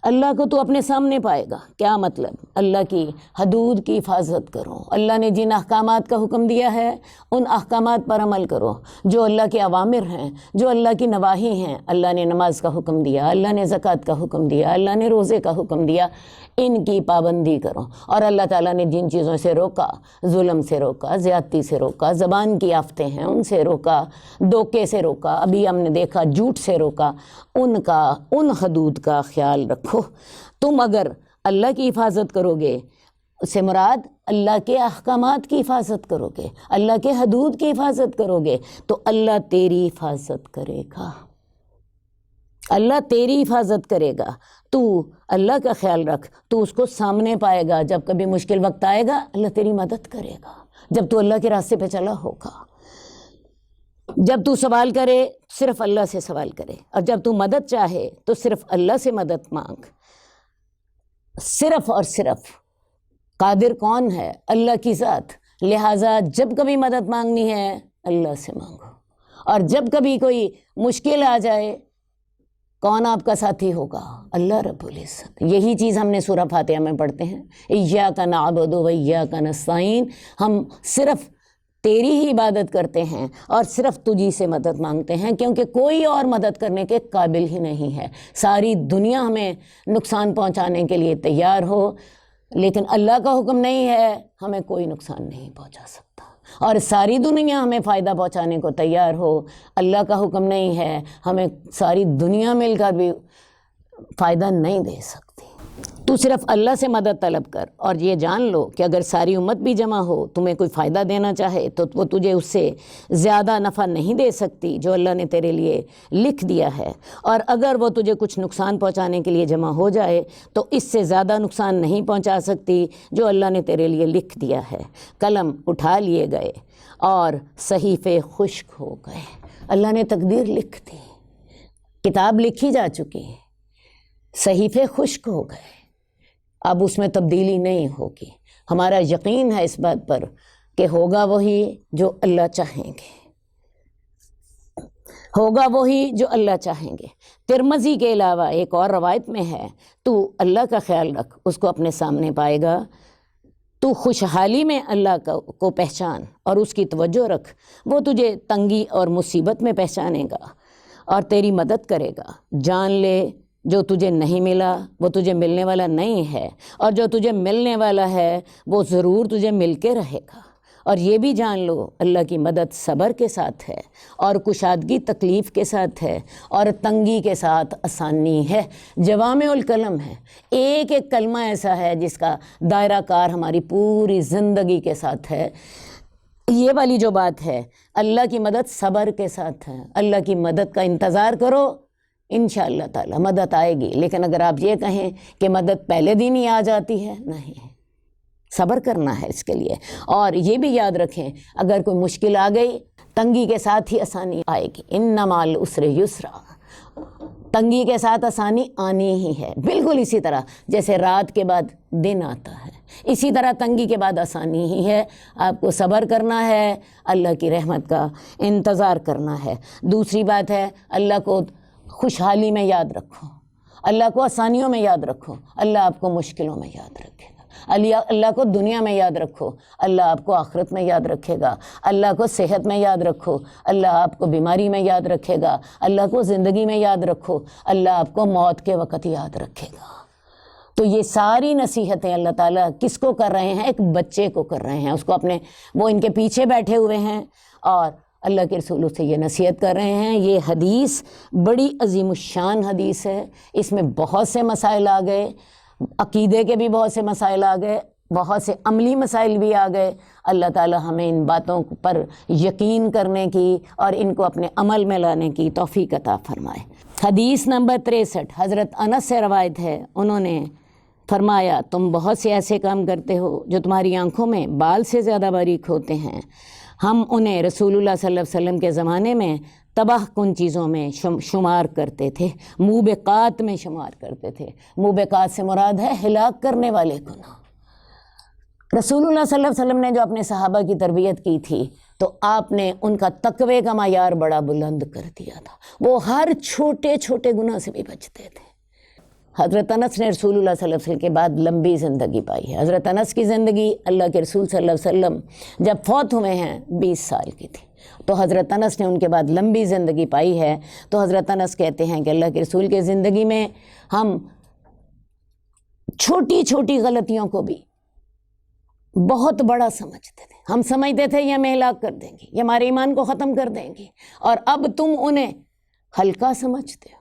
اللہ کو تو اپنے سامنے پائے گا۔ کیا مطلب؟ اللہ کی حدود کی حفاظت کرو، اللہ نے جن احکامات کا حکم دیا ہے ان احکامات پر عمل کرو، جو اللہ کے اوامر ہیں، جو اللہ کی نواہی ہیں۔ اللہ نے نماز کا حکم دیا، اللہ نے زکوٰۃ کا حکم دیا، اللہ نے روزے کا حکم دیا، ان کی پابندی کرو۔ اور اللہ تعالیٰ نے جن چیزوں سے روکا، ظلم سے روکا، زیادتی سے روکا، زبان کی آفتیں ہیں ان سے روکا، دھوکے سے روکا، ابھی ہم نے دیکھا جھوٹ سے روکا، ان حدود کا خیال رکھو۔ تم اگر اللہ کی حفاظت کرو گے، اس سے مراد اللہ کے احکامات کی حفاظت کرو گے، اللہ کے حدود کی حفاظت کرو گے، تو اللہ تیری حفاظت کرے گا، اللہ تیری حفاظت کرے گا۔ تو اللہ کا خیال رکھ، تو اس کو سامنے پائے گا، جب کبھی مشکل وقت آئے گا اللہ تیری مدد کرے گا، جب تو اللہ کے راستے پہ چلا ہوگا۔ جب تو سوال کرے صرف اللہ سے سوال کرے، اور جب تو مدد چاہے تو صرف اللہ سے مدد مانگ۔ صرف اور صرف قادر کون ہے؟ اللہ کی ذات، لہٰذا جب کبھی مدد مانگنی ہے اللہ سے مانگو، اور جب کبھی کوئی مشکل آ جائے کون آپ کا ساتھی ہوگا؟ اللہ رب العزت۔ یہی چیز ہم نے سورہ فاتحہ میں پڑھتے ہیں، ایاک نعبد و ایاک نستعین، ہم صرف تیری ہی عبادت کرتے ہیں اور صرف تجھی سے مدد مانگتے ہیں، کیونکہ کوئی اور مدد کرنے کے قابل ہی نہیں ہے۔ ساری دنیا ہمیں نقصان پہنچانے کے لیے تیار ہو، لیکن اللہ کا حکم نہیں ہے، ہمیں کوئی نقصان نہیں پہنچا سکتا۔ اور ساری دنیا ہمیں فائدہ پہنچانے کو تیار ہو، اللہ کا حکم نہیں ہے، ہمیں ساری دنیا مل کر بھی فائدہ نہیں دے سکتی۔ تو صرف اللہ سے مدد طلب کر، اور یہ جان لو کہ اگر ساری امت بھی جمع ہو تمہیں کوئی فائدہ دینا چاہے تو وہ تجھے اس سے زیادہ نفع نہیں دے سکتی جو اللہ نے تیرے لیے لکھ دیا ہے، اور اگر وہ تجھے کچھ نقصان پہنچانے کے لیے جمع ہو جائے تو اس سے زیادہ نقصان نہیں پہنچا سکتی جو اللہ نے تیرے لیے لکھ دیا ہے۔ قلم اٹھا لیے گئے اور صحیفے خشک ہو گئے۔ اللہ نے تقدیر لکھ دی، کتاب لکھی جا چکی ہے، صحیفے خشک ہو گئے، اب اس میں تبدیلی نہیں ہوگی۔ ہمارا یقین ہے اس بات پر کہ ہوگا وہی جو اللہ چاہیں گے، ہوگا وہی جو اللہ چاہیں گے۔ ترمذی کے علاوہ ایک اور روایت میں ہے، تو اللہ کا خیال رکھ، اس کو اپنے سامنے پائے گا۔ تو خوشحالی میں اللہ کو پہچان اور اس کی توجہ رکھ، وہ تجھے تنگی اور مصیبت میں پہچانے گا اور تیری مدد کرے گا۔ جان لے جو تجھے نہیں ملا وہ تجھے ملنے والا نہیں ہے، اور جو تجھے ملنے والا ہے وہ ضرور تجھے مل کے رہے گا۔ اور یہ بھی جان لو اللہ کی مدد صبر کے ساتھ ہے، اور کشادگی تکلیف کے ساتھ ہے، اور تنگی کے ساتھ آسانی ہے۔ جوامع الکلم ہے، ایک ایک کلمہ ایسا ہے جس کا دائرہ کار ہماری پوری زندگی کے ساتھ ہے۔ یہ والی جو بات ہے، اللہ کی مدد صبر کے ساتھ ہے۔ اللہ کی مدد کا انتظار کرو، انشاءاللہ تعالی مدد آئے گی۔ لیکن اگر آپ یہ کہیں کہ مدد پہلے دن ہی آ جاتی ہے، نہیں، صبر کرنا ہے اس کے لیے۔ اور یہ بھی یاد رکھیں، اگر کوئی مشکل آ گئی تنگی کے ساتھ ہی آسانی آئے گی۔ ان مع العسر یسرا، تنگی کے ساتھ آسانی آنی ہی ہے۔ بالکل اسی طرح جیسے رات کے بعد دن آتا ہے، اسی طرح تنگی کے بعد آسانی ہی ہے۔ آپ کو صبر کرنا ہے، اللہ کی رحمت کا انتظار کرنا ہے۔ دوسری بات ہے، اللہ کو خوشحالی میں یاد رکھو، اللہ کو آسانیوں میں یاد رکھو، اللہ آپ کو مشکلوں میں یاد رکھے گا۔ اللہ کو دنیا میں یاد رکھو، اللہ آپ کو آخرت میں یاد رکھے گا۔ اللہ کو صحت میں یاد رکھو، اللہ آپ کو بیماری میں یاد رکھے گا۔ اللہ کو زندگی میں یاد رکھو، اللہ آپ کو موت کے وقت یاد رکھے گا۔ تو یہ ساری نصیحتیں اللہ تعالیٰ کس کو کر رہے ہیں؟ ایک بچے کو کر رہے ہیں، اس کو وہ ان کے پیچھے بیٹھے ہوئے ہیں اور اللہ کے رسول سے یہ نصیحت کر رہے ہیں۔ یہ حدیث بڑی عظیم الشان حدیث ہے، اس میں بہت سے مسائل آ گئے، عقیدے کے بھی بہت سے مسائل آ گئے، بہت سے عملی مسائل بھی آ گئے۔ اللہ تعالیٰ ہمیں ان باتوں پر یقین کرنے کی اور ان کو اپنے عمل میں لانے کی توفیق عطا فرمائے۔ حدیث نمبر 63 حضرت انس سے روایت ہے، انہوں نے فرمایا، تم بہت سے ایسے کام کرتے ہو جو تمہاری آنکھوں میں بال سے زیادہ باریک ہوتے ہیں، ہم انہیں رسول اللہ صلی اللہ علیہ وسلم کے زمانے میں تباہ کن چیزوں میں شمار کرتے تھے، موبقات میں شمار کرتے تھے۔ موبقات سے مراد ہے ہلاک کرنے والے گناہ۔ رسول اللہ صلی اللہ علیہ وسلم نے جو اپنے صحابہ کی تربیت کی تھی تو آپ نے ان کا تقوی کا معیار بڑا بلند کر دیا تھا، وہ ہر چھوٹے چھوٹے گناہ سے بھی بچتے تھے۔ حضرت انس نے رسول اللہ صلی اللہ علیہ وسلم کے بعد لمبی زندگی پائی ہے۔ حضرت انس کی زندگی اللہ کے رسول صلی اللہ علیہ وسلم جب فوت ہوئے ہیں 20 سال کی تھی، تو حضرت انس نے ان کے بعد لمبی زندگی پائی ہے۔ تو حضرت انس کہتے ہیں کہ اللہ کے رسول کے زندگی میں ہم چھوٹی چھوٹی غلطیوں کو بھی بہت بڑا سمجھتے تھے، ہم سمجھتے تھے یہ ہمیں ہلاک کر دیں گی، یہ ہمارے ایمان کو ختم کر دیں گی، اور اب تم انہیں ہلکا سمجھتے ہو،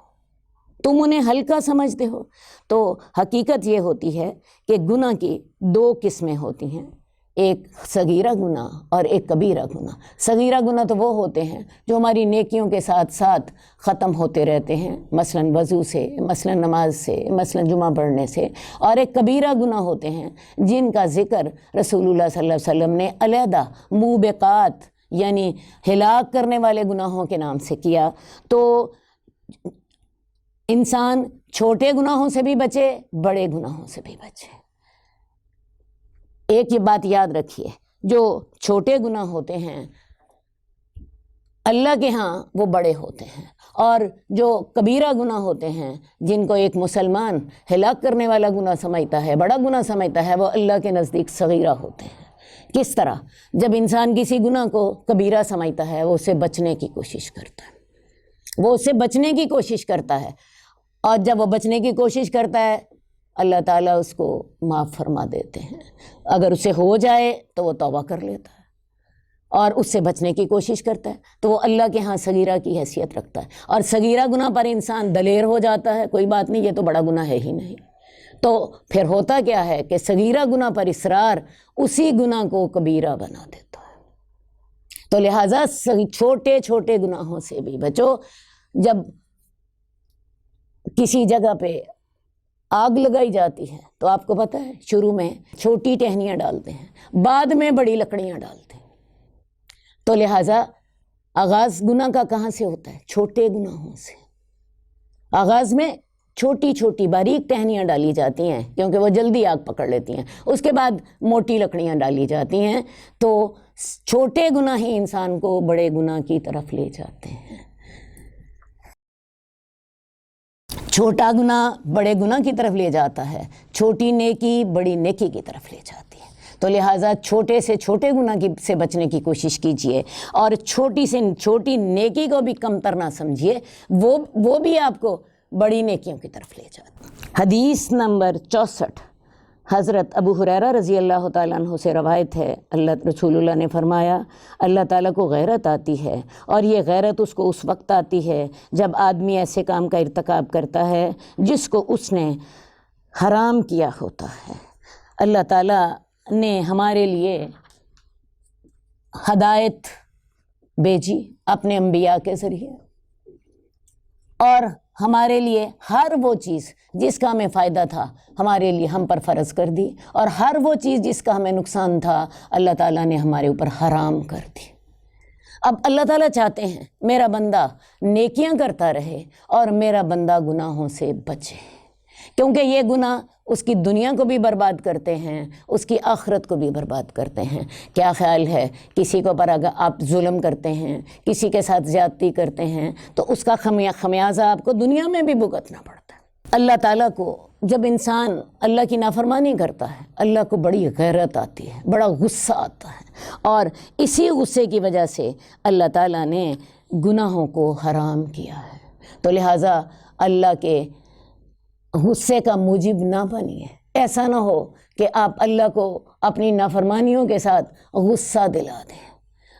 تم انہیں ہلکا سمجھتے ہو۔ تو حقیقت یہ ہوتی ہے کہ گناہ کی 2 قسمیں ہوتی ہیں، ایک صغیرہ گناہ اور ایک کبیرہ گناہ۔ صغیرہ گناہ تو وہ ہوتے ہیں جو ہماری نیکیوں کے ساتھ ساتھ ختم ہوتے رہتے ہیں، مثلا وضو سے، مثلا نماز سے، مثلا جمعہ پڑھنے سے، اور ایک کبیرہ گناہ ہوتے ہیں جن کا ذکر رسول اللہ صلی اللہ علیہ وسلم نے علیحدہ موبقات یعنی ہلاک کرنے والے گناہوں کے نام سے کیا۔ تو انسان چھوٹے گناہوں سے بھی بچے، بڑے گناہوں سے بھی بچے۔ ایک یہ بات یاد رکھیے، جو چھوٹے گناہ ہوتے ہیں اللہ کے ہاں وہ بڑے ہوتے ہیں، اور جو کبیرہ گناہ ہوتے ہیں جن کو ایک مسلمان ہلاک کرنے والا گناہ سمجھتا ہے، بڑا گناہ سمجھتا ہے، وہ اللہ کے نزدیک صغیرہ ہوتے ہیں۔ کس طرح؟ جب انسان کسی گناہ کو کبیرہ سمجھتا ہے وہ اسے بچنے کی کوشش کرتا ہے، وہ اسے بچنے کی کوشش کرتا ہے، اور جب وہ بچنے کی کوشش کرتا ہے اللہ تعالیٰ اس کو معاف فرما دیتے ہیں۔ اگر اسے ہو جائے تو وہ توبہ کر لیتا ہے اور اس سے بچنے کی کوشش کرتا ہے، تو وہ اللہ کے ہاں صغیرہ کی حیثیت رکھتا ہے۔ اور صغیرہ گناہ پر انسان دلیر ہو جاتا ہے، کوئی بات نہیں، یہ تو بڑا گناہ ہے ہی نہیں۔ تو پھر ہوتا کیا ہے کہ صغیرہ گناہ پر اصرار اسی گناہ کو کبیرہ بنا دیتا ہے۔ تو لہٰذا چھوٹے چھوٹے گناہوں سے بھی بچو۔ جب کسی جگہ پہ آگ لگائی جاتی ہے تو آپ کو پتہ ہے شروع میں چھوٹی ٹہنیاں ڈالتے ہیں، بعد میں بڑی لکڑیاں ڈالتے ہیں۔ تو لہٰذا آغاز گناہ کا کہاں سے ہوتا ہے؟ چھوٹے گناہوں سے۔ آغاز میں چھوٹی چھوٹی باریک ٹہنیاں ڈالی جاتی ہیں کیونکہ وہ جلدی آگ پکڑ لیتی ہیں، اس کے بعد موٹی لکڑیاں ڈالی جاتی ہیں۔ تو چھوٹے گناہ ہی انسان کو بڑے گناہ کی طرف لے جاتے ہیں۔ چھوٹا گناہ بڑے گناہ کی طرف لے جاتا ہے، چھوٹی نیکی بڑی نیکی کی طرف لے جاتی ہے۔ تو لہٰذا چھوٹے سے چھوٹے گناہ سے بچنے کی کوشش کیجئے، اور چھوٹی سے چھوٹی نیکی کو بھی کمتر نہ سمجھیے، وہ بھی آپ کو بڑی نیکیوں کی طرف لے جاتی ہے۔ حدیث نمبر 64 حضرت ابو ہریرہ رضی اللہ تعالیٰ عنہ سے روایت ہے، رسول اللہ نے فرمایا اللہ تعالیٰ کو غیرت آتی ہے، اور یہ غیرت اس کو اس وقت آتی ہے جب آدمی ایسے کام کا ارتکاب کرتا ہے جس کو اس نے حرام کیا ہوتا ہے۔ اللہ تعالیٰ نے ہمارے لیے ہدایت بھیجی اپنے انبیاء کے ذریعے، اور ہمارے لیے ہر وہ چیز جس کا ہمیں فائدہ تھا ہمارے لیے ہم پر فرض کر دی، اور ہر وہ چیز جس کا ہمیں نقصان تھا اللہ تعالیٰ نے ہمارے اوپر حرام کر دی۔ اب اللہ تعالیٰ چاہتے ہیں میرا بندہ نیکیاں کرتا رہے اور میرا بندہ گناہوں سے بچے، کیونکہ یہ گناہ اس کی دنیا کو بھی برباد کرتے ہیں، اس کی آخرت کو بھی برباد کرتے ہیں۔ کیا خیال ہے کسی کو پر اگر آپ ظلم کرتے ہیں، کسی کے ساتھ زیادتی کرتے ہیں تو اس کا خمیازہ آپ کو دنیا میں بھی بھگتنا پڑتا ہے۔ اللہ تعالیٰ کو جب انسان اللہ کی نافرمانی کرتا ہے اللہ کو بڑی غیرت آتی ہے، بڑا غصہ آتا ہے، اور اسی غصے کی وجہ سے اللہ تعالیٰ نے گناہوں کو حرام کیا ہے۔ تو لہٰذا اللہ کے غصے کا موجب نہ بنیے، ایسا نہ ہو کہ آپ اللہ کو اپنی نافرمانیوں کے ساتھ غصہ دلا دیں۔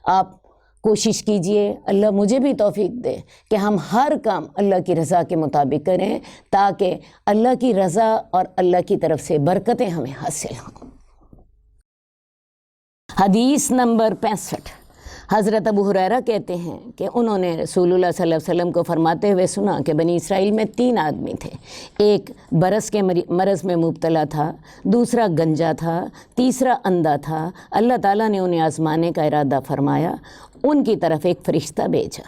آپ کوشش کیجئے اللہ مجھے بھی توفیق دے کہ ہم ہر کام اللہ کی رضا کے مطابق کریں، تاکہ اللہ کی رضا اور اللہ کی طرف سے برکتیں ہمیں حاصل ہوں۔ حدیث نمبر 65 حضرت ابو ہریرہ کہتے ہیں کہ انہوں نے رسول اللہ صلی اللہ علیہ وسلم کو فرماتے ہوئے سنا کہ بنی اسرائیل میں 3 آدمی تھے، ایک برس کے مرض میں مبتلا تھا، دوسرا گنجا تھا، تیسرا اندھا تھا۔ اللہ تعالیٰ نے انہیں آزمانے کا ارادہ فرمایا، ان کی طرف ایک فرشتہ بھیجا۔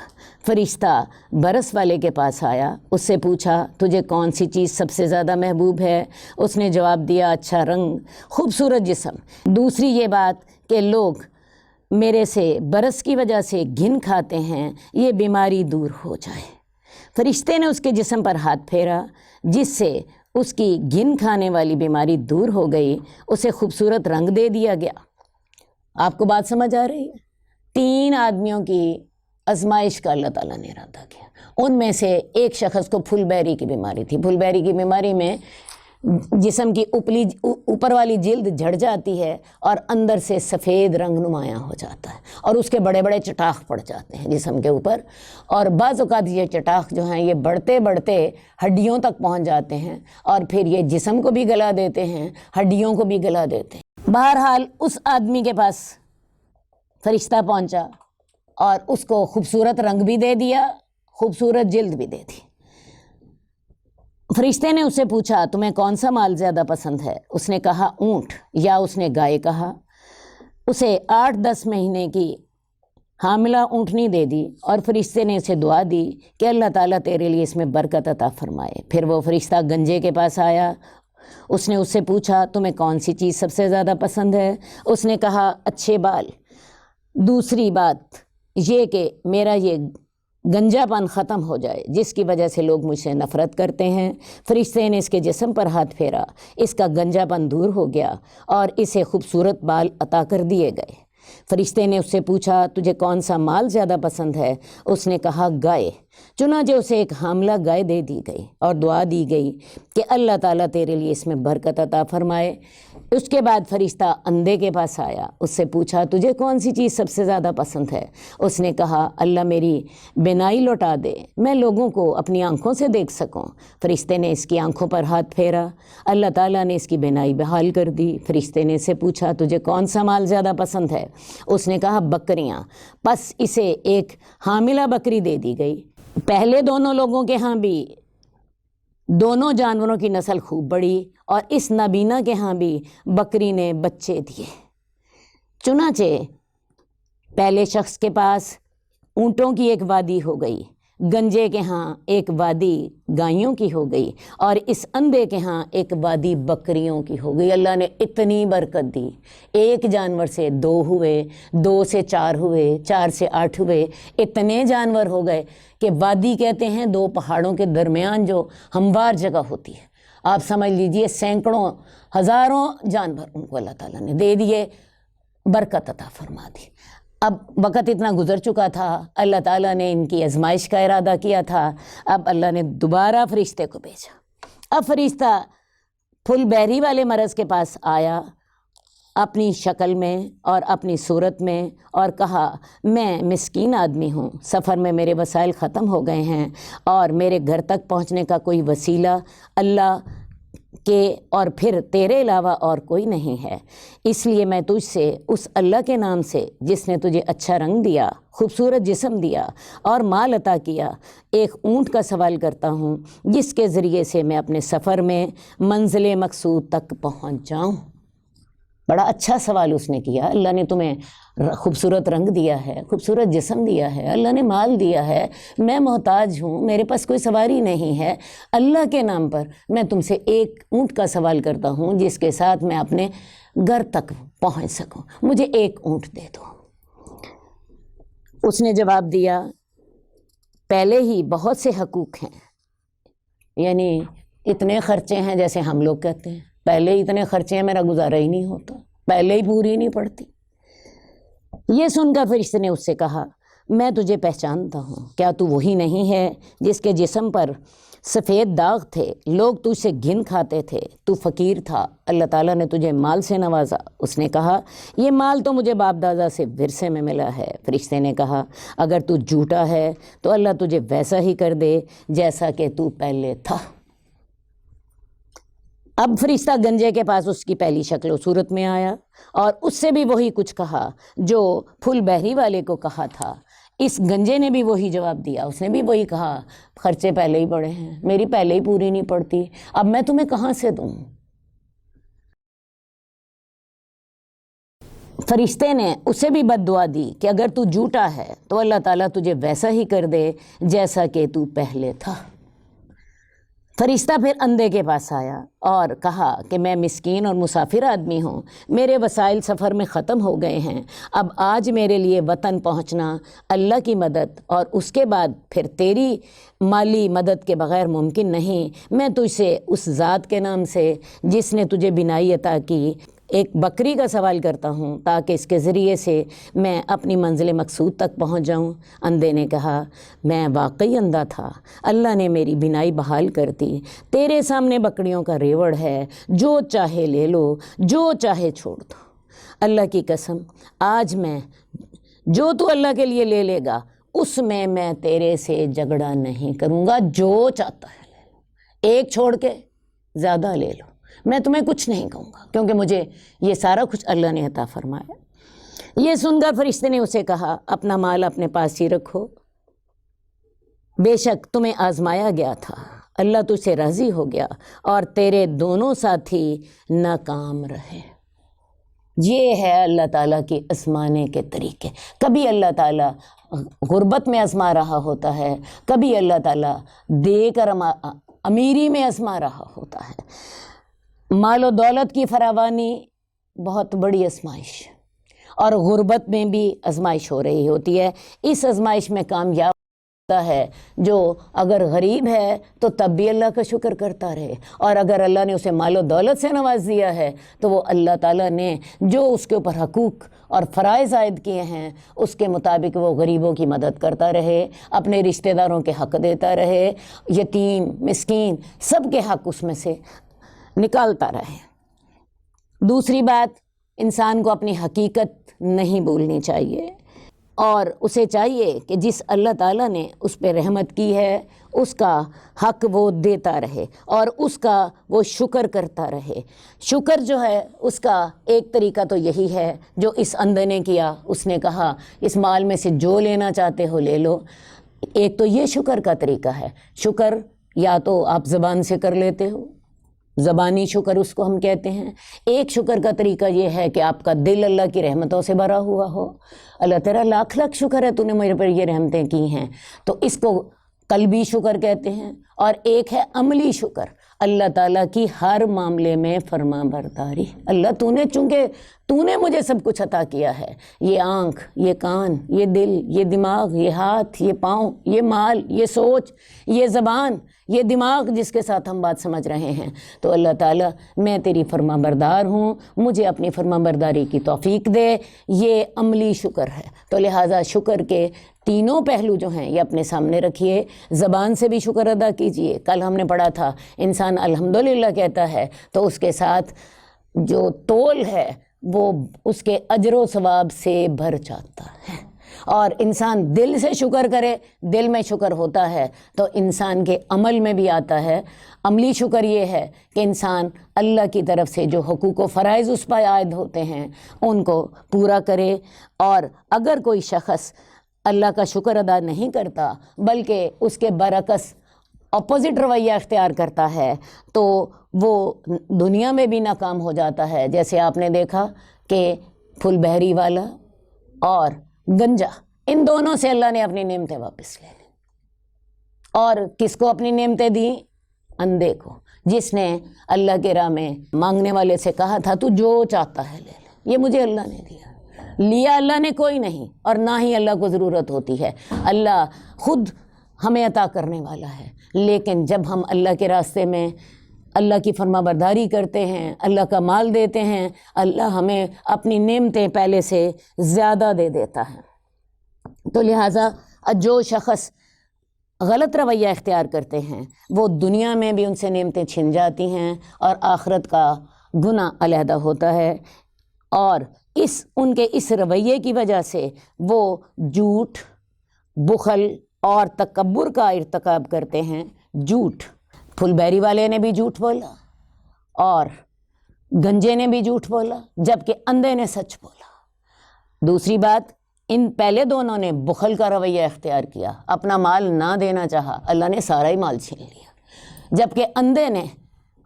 فرشتہ برس والے کے پاس آیا، اس سے پوچھا تجھے کون سی چیز سب سے زیادہ محبوب ہے؟ اس نے جواب دیا اچھا رنگ، خوبصورت جسم، دوسری یہ بات کہ لوگ میرے سے برس کی وجہ سے گھن کھاتے ہیں، یہ بیماری دور ہو جائے۔ فرشتے نے اس کے جسم پر ہاتھ پھیرا جس سے اس کی گھن کھانے والی بیماری دور ہو گئی، اسے خوبصورت رنگ دے دیا گیا۔ آپ کو بات سمجھ آ رہی ہے؟ 3 آدمیوں کی آزمائش کا اللہ تعالیٰ نے ارادہ کیا۔ ان میں سے ایک شخص کو پھل بیری کی بیماری تھی۔ پھل بیری کی بیماری میں جسم کی اوپر والی جلد جھڑ جاتی ہے اور اندر سے سفید رنگ نمایاں ہو جاتا ہے، اور اس کے بڑے بڑے چٹاخ پڑ جاتے ہیں جسم کے اوپر، اور بعض اوقات یہ چٹاخ جو ہیں یہ بڑھتے بڑھتے ہڈیوں تک پہنچ جاتے ہیں، اور پھر یہ جسم کو بھی گلا دیتے ہیں، ہڈیوں کو بھی گلا دیتے ہیں۔ بہرحال اس آدمی کے پاس فرشتہ پہنچا اور اس کو خوبصورت رنگ بھی دے دیا، خوبصورت جلد بھی دے دی۔ فرشتے نے اس سے پوچھا تمہیں کون سا مال زیادہ پسند ہے؟ اس نے کہا اونٹ، یا اس نے گائے کہا۔ اسے 8-10 مہینے کی حاملہ اونٹنی دے دی، اور فرشتے نے اسے دعا دی کہ اللہ تعالیٰ تیرے لیے اس میں برکت عطا فرمائے۔ پھر وہ فرشتہ گنجے کے پاس آیا، اس نے اس سے پوچھا تمہیں کون سی چیز سب سے زیادہ پسند ہے؟ اس نے کہا اچھے بال، دوسری بات یہ کہ میرا یہ گنجا پن ختم ہو جائے جس کی وجہ سے لوگ مجھ سے نفرت کرتے ہیں۔ فرشتے نے اس کے جسم پر ہاتھ پھیرا، اس کا گنجا پن دور ہو گیا اور اسے خوبصورت بال عطا کر دیے گئے۔ فرشتے نے اس سے پوچھا تجھے کون سا مال زیادہ پسند ہے؟ اس نے کہا گائے۔ چنانچہ اسے ایک حاملہ گائے دے دی گئی اور دعا دی گئی کہ اللہ تعالیٰ تیرے لیے اس میں برکت عطا فرمائے۔ اس کے بعد فرشتہ اندھے کے پاس آیا، اس سے پوچھا تجھے کون سی چیز سب سے زیادہ پسند ہے؟ اس نے کہا اللہ میری بینائی لوٹا دے، میں لوگوں کو اپنی آنکھوں سے دیکھ سکوں۔ فرشتے نے اس کی آنکھوں پر ہاتھ پھیرا، اللہ تعالیٰ نے اس کی بینائی بحال کر دی۔ فرشتے نے اس سے پوچھا تجھے کون سا مال زیادہ پسند ہے؟ اس نے کہا بکریاں، پس اسے ایک حاملہ بکری دے دی گئی۔ پہلے دونوں لوگوں کے ہاں بھی دونوں جانوروں کی نسل خوب بڑھی اور اس نابینا کے ہاں بھی بکری نے بچے دیے۔ چنانچہ پہلے شخص کے پاس اونٹوں کی ایک وادی ہو گئی، گنجے کے ہاں ایک وادی گائیوں کی ہو گئی اور اس اندھے کے ہاں ایک وادی بکریوں کی ہو گئی۔ اللہ نے اتنی برکت دی، ایک جانور سے 2 ہوئے، 2 سے 4 ہوئے، 4 سے 8 ہوئے، اتنے جانور ہو گئے کہ وادی کہتے ہیں 2 پہاڑوں کے درمیان جو ہموار جگہ ہوتی ہے۔ آپ سمجھ لیجئے سینکڑوں ہزاروں جانور ان کو اللہ تعالیٰ نے دے دیے، برکت عطا فرما دی۔ اب وقت اتنا گزر چکا تھا، اللہ تعالیٰ نے ان کی آزمائش کا ارادہ کیا تھا، اب اللہ نے دوبارہ فرشتے کو بھیجا۔ اب فرشتہ پھل بحری والے مرض کے پاس آیا اپنی شکل میں اور اپنی صورت میں اور کہا میں مسکین آدمی ہوں، سفر میں میرے وسائل ختم ہو گئے ہیں اور میرے گھر تک پہنچنے کا کوئی وسیلہ اللہ کے اور پھر تیرے علاوہ اور کوئی نہیں ہے، اس لیے میں تجھ سے اس اللہ کے نام سے جس نے تجھے اچھا رنگ دیا، خوبصورت جسم دیا اور مال عطا کیا، ایک اونٹ کا سوال کرتا ہوں جس کے ذریعے سے میں اپنے سفر میں منزل مقصود تک پہنچ جاؤں۔ بڑا اچھا سوال اس نے کیا، اللہ نے تمہیں خوبصورت رنگ دیا ہے، خوبصورت جسم دیا ہے، اللہ نے مال دیا ہے، میں محتاج ہوں، میرے پاس کوئی سواری نہیں ہے، اللہ کے نام پر میں تم سے ایک اونٹ کا سوال کرتا ہوں جس کے ساتھ میں اپنے گھر تک پہنچ سکوں، مجھے ایک اونٹ دے دو۔ اس نے جواب دیا پہلے ہی بہت سے حقوق ہیں، یعنی اتنے خرچے ہیں جیسے ہم لوگ کہتے ہیں، پہلے ہی اتنے خرچے ہیں میرا گزارا ہی نہیں ہوتا، پہلے ہی پوری نہیں پڑتی۔ یہ سن کر فرشتے نے اس سے کہا میں تجھے پہچانتا ہوں، کیا تو وہی نہیں ہے جس کے جسم پر سفید داغ تھے، لوگ تجھ سے گھن کھاتے تھے، تو فقیر تھا، اللہ تعالیٰ نے تجھے مال سے نوازا۔ اس نے کہا یہ مال تو مجھے باپ دادا سے ورثے میں ملا ہے۔ فرشتے نے کہا اگر تو جھوٹا ہے تو اللہ تجھے ویسا ہی کر دے جیسا کہ تو پہلے تھا۔ اب فرشتہ گنجے کے پاس اس کی پہلی شکل و صورت میں آیا اور اس سے بھی وہی کچھ کہا جو پھول بحری والے کو کہا تھا۔ اس گنجے نے بھی وہی جواب دیا، اس نے بھی وہی کہا خرچے پہلے ہی بڑے ہیں، میری پہلے ہی پوری نہیں پڑتی، اب میں تمہیں کہاں سے دوں۔ فرشتے نے اسے بھی بد دعا دی کہ اگر تو جھوٹا ہے تو اللہ تعالیٰ تجھے ویسا ہی کر دے جیسا کہ تو پہلے تھا۔ فرشتہ پھر اندھے کے پاس آیا اور کہا کہ میں مسکین اور مسافر آدمی ہوں، میرے وسائل سفر میں ختم ہو گئے ہیں، اب آج میرے لیے وطن پہنچنا اللہ کی مدد اور اس کے بعد پھر تیری مالی مدد کے بغیر ممکن نہیں۔ میں تجھ سے اس ذات کے نام سے جس نے تجھے بینائی عطا کی ایک بکری کا سوال کرتا ہوں تاکہ اس کے ذریعے سے میں اپنی منزل مقصود تک پہنچ جاؤں۔ اندھے نے کہا میں واقعی اندھا تھا، اللہ نے میری بینائی بحال کر دی، تیرے سامنے بکریوں کا ریوڑ ہے، جو چاہے لے لو، جو چاہے چھوڑ دو۔ اللہ کی قسم آج میں جو تو اللہ کے لیے لے لے گا اس میں تیرے سے جھگڑا نہیں کروں گا، جو چاہتا ہے لے لو، ایک چھوڑ کے زیادہ لے لو، میں تمہیں کچھ نہیں کہوں گا کیونکہ مجھے یہ سارا کچھ اللہ نے عطا فرمایا۔ یہ سن کر فرشتے نے اسے کہا اپنا مال اپنے پاس ہی رکھو، بے شک تمہیں آزمایا گیا تھا، اللہ تجھ سے راضی ہو گیا اور تیرے دونوں ساتھی ناکام رہے۔ یہ ہے اللہ تعالیٰ کی آزمانے کے طریقے۔ کبھی اللہ تعالیٰ غربت میں آزما رہا ہوتا ہے، کبھی اللہ تعالیٰ دے کر امیری میں آزما رہا ہوتا ہے۔ مال و دولت کی فراوانی بہت بڑی آزمائش اور غربت میں بھی آزمائش ہو رہی ہوتی ہے۔ اس آزمائش میں کامیاب ہوتا ہے جو اگر غریب ہے تو تب بھی اللہ کا شکر کرتا رہے، اور اگر اللہ نے اسے مال و دولت سے نواز دیا ہے تو وہ اللہ تعالیٰ نے جو اس کے اوپر حقوق اور فرائض عائد کیے ہیں اس کے مطابق وہ غریبوں کی مدد کرتا رہے، اپنے رشتہ داروں کے حق دیتا رہے، یتیم مسکین سب کے حق اس میں سے نکالتا رہے۔ دوسری بات، انسان کو اپنی حقیقت نہیں بھولنی چاہیے، اور اسے چاہیے کہ جس اللہ تعالیٰ نے اس پہ رحمت کی ہے اس کا حق وہ دیتا رہے اور اس کا وہ شکر کرتا رہے۔ شکر جو ہے اس کا ایک طریقہ تو یہی ہے جو اس اندھے نے کیا، اس نے کہا اس مال میں سے جو لینا چاہتے ہو لے لو۔ ایک تو یہ شکر کا طریقہ ہے۔ شکر یا تو آپ زبان سے کر لیتے ہو، زبانی شکر اس کو ہم کہتے ہیں۔ ایک شکر کا طریقہ یہ ہے کہ آپ کا دل اللہ کی رحمتوں سے بھرا ہوا ہو، اللہ تیرا لاکھ لاکھ شکر ہے تو نے میرے پر یہ رحمتیں کی ہیں، تو اس کو قلبی شکر کہتے ہیں۔ اور ایک ہے عملی شکر، اللہ تعالیٰ کی ہر معاملے میں فرما برداری۔ اللہ چونکہ تو نے مجھے سب کچھ عطا کیا ہے، یہ آنکھ، یہ کان، یہ دل، یہ دماغ، یہ ہاتھ، یہ پاؤں، یہ مال، یہ سوچ، یہ زبان، یہ دماغ جس کے ساتھ ہم بات سمجھ رہے ہیں، تو اللہ تعالیٰ میں تیری فرما بردار ہوں، مجھے اپنی فرما برداری کی توفیق دے۔ یہ عملی شکر ہے۔ تو لہٰذا شکر کے تینوں پہلو جو ہیں یہ اپنے سامنے رکھیے۔ زبان سے بھی شکر ادا کیجئے۔ کل ہم نے پڑھا تھا انسان الحمدللہ کہتا ہے تو اس کے ساتھ جو تول ہے وہ اس کے اجر و ثواب سے بھر جاتا ہے، اور انسان دل سے شکر کرے، دل میں شکر ہوتا ہے تو انسان کے عمل میں بھی آتا ہے۔ عملی شکر یہ ہے کہ انسان اللہ کی طرف سے جو حقوق و فرائض اس پر عائد ہوتے ہیں ان کو پورا کرے، اور اگر کوئی شخص اللہ کا شکر ادا نہیں کرتا بلکہ اس کے برعکس اپوزٹ رویہ اختیار کرتا ہے تو وہ دنیا میں بھی ناکام ہو جاتا ہے۔ جیسے آپ نے دیکھا کہ پھول بہری والا اور گنجا، ان دونوں سے اللہ نے اپنی نعمتیں واپس لے لیں، اور کس کو اپنی نعمتیں دیں؟ اندھے کو، جس نے اللہ کے راہ میں مانگنے والے سے کہا تھا تو جو چاہتا ہے لے لے، یہ مجھے اللہ نے دیا۔ لیا اللہ نے کوئی نہیں، اور نہ ہی اللہ کو ضرورت ہوتی ہے، اللہ خود ہمیں عطا کرنے والا ہے۔ لیکن جب ہم اللہ کے راستے میں اللہ کی فرما برداری کرتے ہیں، اللہ کا مال دیتے ہیں، اللہ ہمیں اپنی نعمتیں پہلے سے زیادہ دے دیتا ہے۔ تو لہٰذا جو شخص غلط رویہ اختیار کرتے ہیں وہ دنیا میں بھی ان سے نعمتیں چھن جاتی ہیں اور آخرت کا گناہ علیحدہ ہوتا ہے، اور ان کے اس رویے کی وجہ سے وہ جھوٹ، بخل اور تکبر کا ارتکاب کرتے ہیں۔ جھوٹ، پھول بہری والے نے بھی جھوٹ بولا اور گنجے نے بھی جھوٹ بولا، جبکہ اندھے نے سچ بولا۔ دوسری بات، ان پہلے دونوں نے بخل کا رویہ اختیار کیا، اپنا مال نہ دینا چاہا، اللہ نے سارا ہی مال چھین لیا، جبکہ اندھے نے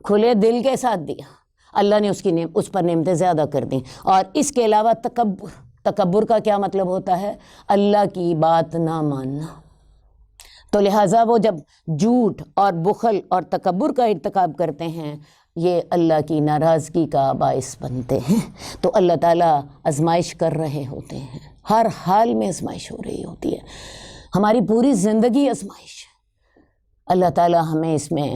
کھلے دل کے ساتھ دیا، اللہ نے اس پر نعمتیں زیادہ کر دیں۔ اور اس کے علاوہ تکبر کا کیا مطلب ہوتا ہے؟ اللہ کی بات نہ ماننا۔ تو لہٰذا وہ جب جھوٹ اور بخل اور تکبر کا ارتکاب کرتے ہیں یہ اللہ کی ناراضگی کا باعث بنتے ہیں۔ تو اللہ تعالیٰ آزمائش کر رہے ہوتے ہیں، ہر حال میں آزمائش ہو رہی ہوتی ہے، ہماری پوری زندگی آزمائش ہے۔ اللہ تعالیٰ ہمیں اس میں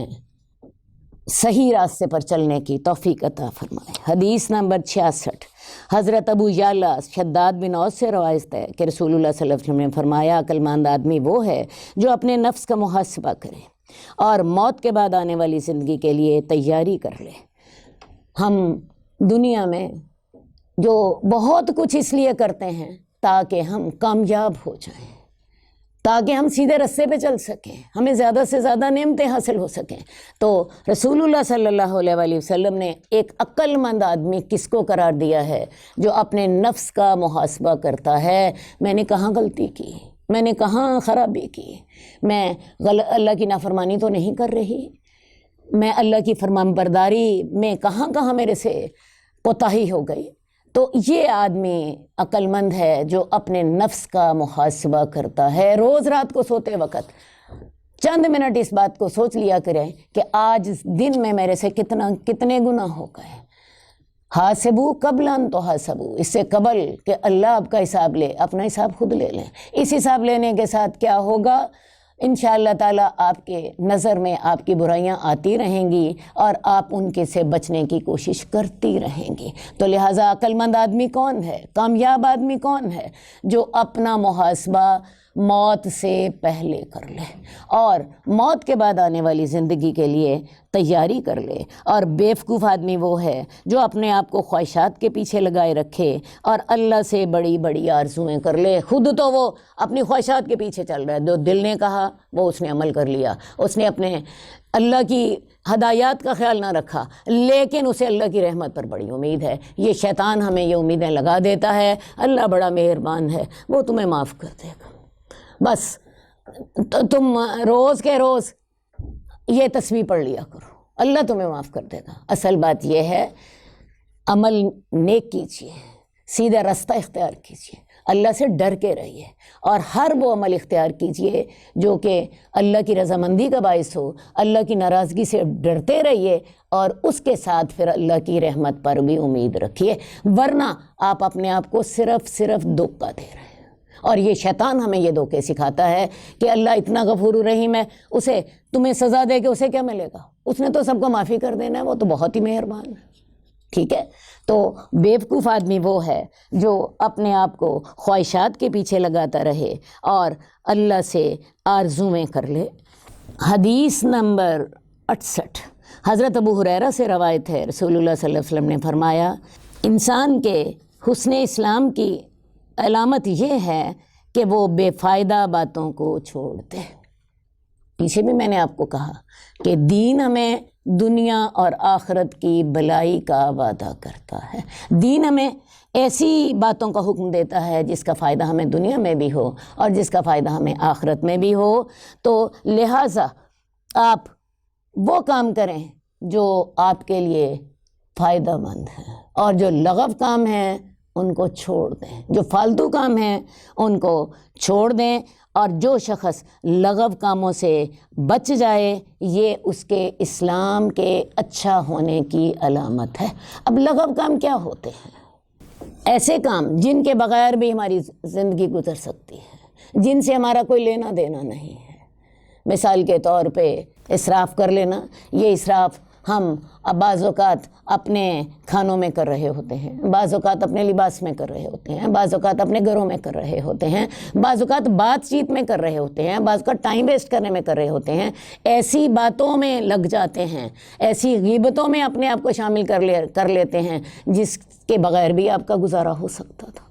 صحیح راستے پر چلنے کی توفیق عطا فرمائے۔ حدیث نمبر 66، حضرت ابو یعلا شداد بن اوس سے روایت ہے کہ رسول اللہ صلی اللہ علیہ وسلم نے فرمایا عقل مند آدمی وہ ہے جو اپنے نفس کا محاسبہ کرے اور موت کے بعد آنے والی زندگی کے لیے تیاری کر لے۔ ہم دنیا میں جو بہت کچھ اس لیے کرتے ہیں تاکہ ہم کامیاب ہو جائیں، تاکہ ہم سیدھے رستے پہ چل سکیں، ہمیں زیادہ سے زیادہ نعمتیں حاصل ہو سکیں۔ تو رسول اللہ صلی اللہ علیہ وآلہ وسلم نے ایک عقل مند آدمی کس کو قرار دیا ہے؟ جو اپنے نفس کا محاسبہ کرتا ہے، میں نے کہاں غلطی کی، میں نے کہاں خرابی کی، میں اللہ کی نافرمانی تو نہیں کر رہی، میں اللہ کی فرمان برداری میں کہاں میرے سے کوتاہی ہو گئی۔ تو یہ آدمی عقل مند ہے جو اپنے نفس کا محاسبہ کرتا ہے۔ روز رات کو سوتے وقت چند منٹ اس بات کو سوچ لیا کریں کہ آج دن میں میرے سے کتنے گناہ ہو گئے، حاسبو قبل ان تحاسبو، اس سے قبل کہ اللہ آپ کا حساب لے، اپنا حساب خود لے لیں۔ اس حساب لینے کے ساتھ کیا ہوگا؟ انشاءاللہ تعالیٰ آپ کے نظر میں آپ کی برائیاں آتی رہیں گی اور آپ ان کے سے بچنے کی کوشش کرتی رہیں گی۔ تو لہٰذا عقل مند آدمی کون ہے، کامیاب آدمی کون ہے؟ جو اپنا محاسبہ موت سے پہلے کر لے اور موت کے بعد آنے والی زندگی کے لیے تیاری کر لے۔ اور بیوقوف آدمی وہ ہے جو اپنے آپ کو خواہشات کے پیچھے لگائے رکھے اور اللہ سے بڑی بڑی آرزویں کر لے۔ خود تو وہ اپنی خواہشات کے پیچھے چل رہا ہے، جو دل نے کہا وہ اس نے عمل کر لیا، اس نے اپنے اللہ کی ہدایات کا خیال نہ رکھا، لیکن اسے اللہ کی رحمت پر بڑی امید ہے۔ یہ شیطان ہمیں یہ امیدیں لگا دیتا ہے، اللہ بڑا مہربان ہے، وہ تمہیں معاف کر دے گا، بس تم روز کے روز یہ تسبیح پڑھ لیا کرو، اللہ تمہیں معاف کر دے گا۔ اصل بات یہ ہے عمل نیک کیجیے، سیدھا راستہ اختیار کیجیے، اللہ سے ڈر کے رہیے اور ہر وہ عمل اختیار کیجیے جو کہ اللہ کی رضامندی کا باعث ہو، اللہ کی ناراضگی سے ڈرتے رہیے اور اس کے ساتھ پھر اللہ کی رحمت پر بھی امید رکھیے، ورنہ آپ اپنے آپ کو صرف دھوکہ دے رہے ہیں۔ اور یہ شیطان ہمیں یہ دھوکے سکھاتا ہے کہ اللہ اتنا غفور رحیم ہے، اسے تمہیں سزا دے کے اسے کیا ملے گا، اس نے تو سب کو معافی کر دینا ہے، وہ تو بہت ہی مہربان ہے۔ ٹھیک ہے، تو بیوقوف آدمی وہ ہے جو اپنے آپ کو خواہشات کے پیچھے لگاتا رہے اور اللہ سے آرزویں کر لے۔ حدیث نمبر 68 حضرت ابو ہریرہ سے روایت ہے، رسول اللہ صلی اللہ علیہ وسلم نے فرمایا انسان کے حسن اسلام کی علامت یہ ہے کہ وہ بے فائدہ باتوں کو چھوڑ دے۔ پیچھے بھی میں نے آپ کو کہا کہ دین ہمیں دنیا اور آخرت کی بلائی کا وعدہ کرتا ہے، دین ہمیں ایسی باتوں کا حکم دیتا ہے جس کا فائدہ ہمیں دنیا میں بھی ہو اور جس کا فائدہ ہمیں آخرت میں بھی ہو، تو لہٰذا آپ وہ کام کریں جو آپ کے لیے فائدہ مند ہیں اور جو لغو کام ہیں ان کو چھوڑ دیں، جو فالتو کام ہیں ان کو چھوڑ دیں، اور جو شخص لغو کاموں سے بچ جائے یہ اس کے اسلام کے اچھا ہونے کی علامت ہے۔ اب لغو کام کیا ہوتے ہیں؟ ایسے کام جن کے بغیر بھی ہماری زندگی گزر سکتی ہے، جن سے ہمارا کوئی لینا دینا نہیں ہے۔ مثال کے طور پہ اسراف کر لینا، یہ اسراف ہم بعض اوقات اپنے کھانوں میں کر رہے ہوتے ہیں، بعض اوقات اپنے لباس میں کر رہے ہوتے ہیں، بعض اوقات اپنے گھروں میں کر رہے ہوتے ہیں، بعض اوقات بات چیت میں کر رہے ہوتے ہیں، بعض اوقات ٹائم ویسٹ کرنے میں کر رہے ہوتے ہیں، ایسی باتوں میں لگ جاتے ہیں، ایسی غیبتوں میں اپنے آپ کو شامل کر لیتے ہیں جس کے بغیر بھی آپ کا گزارا ہو سکتا تھا۔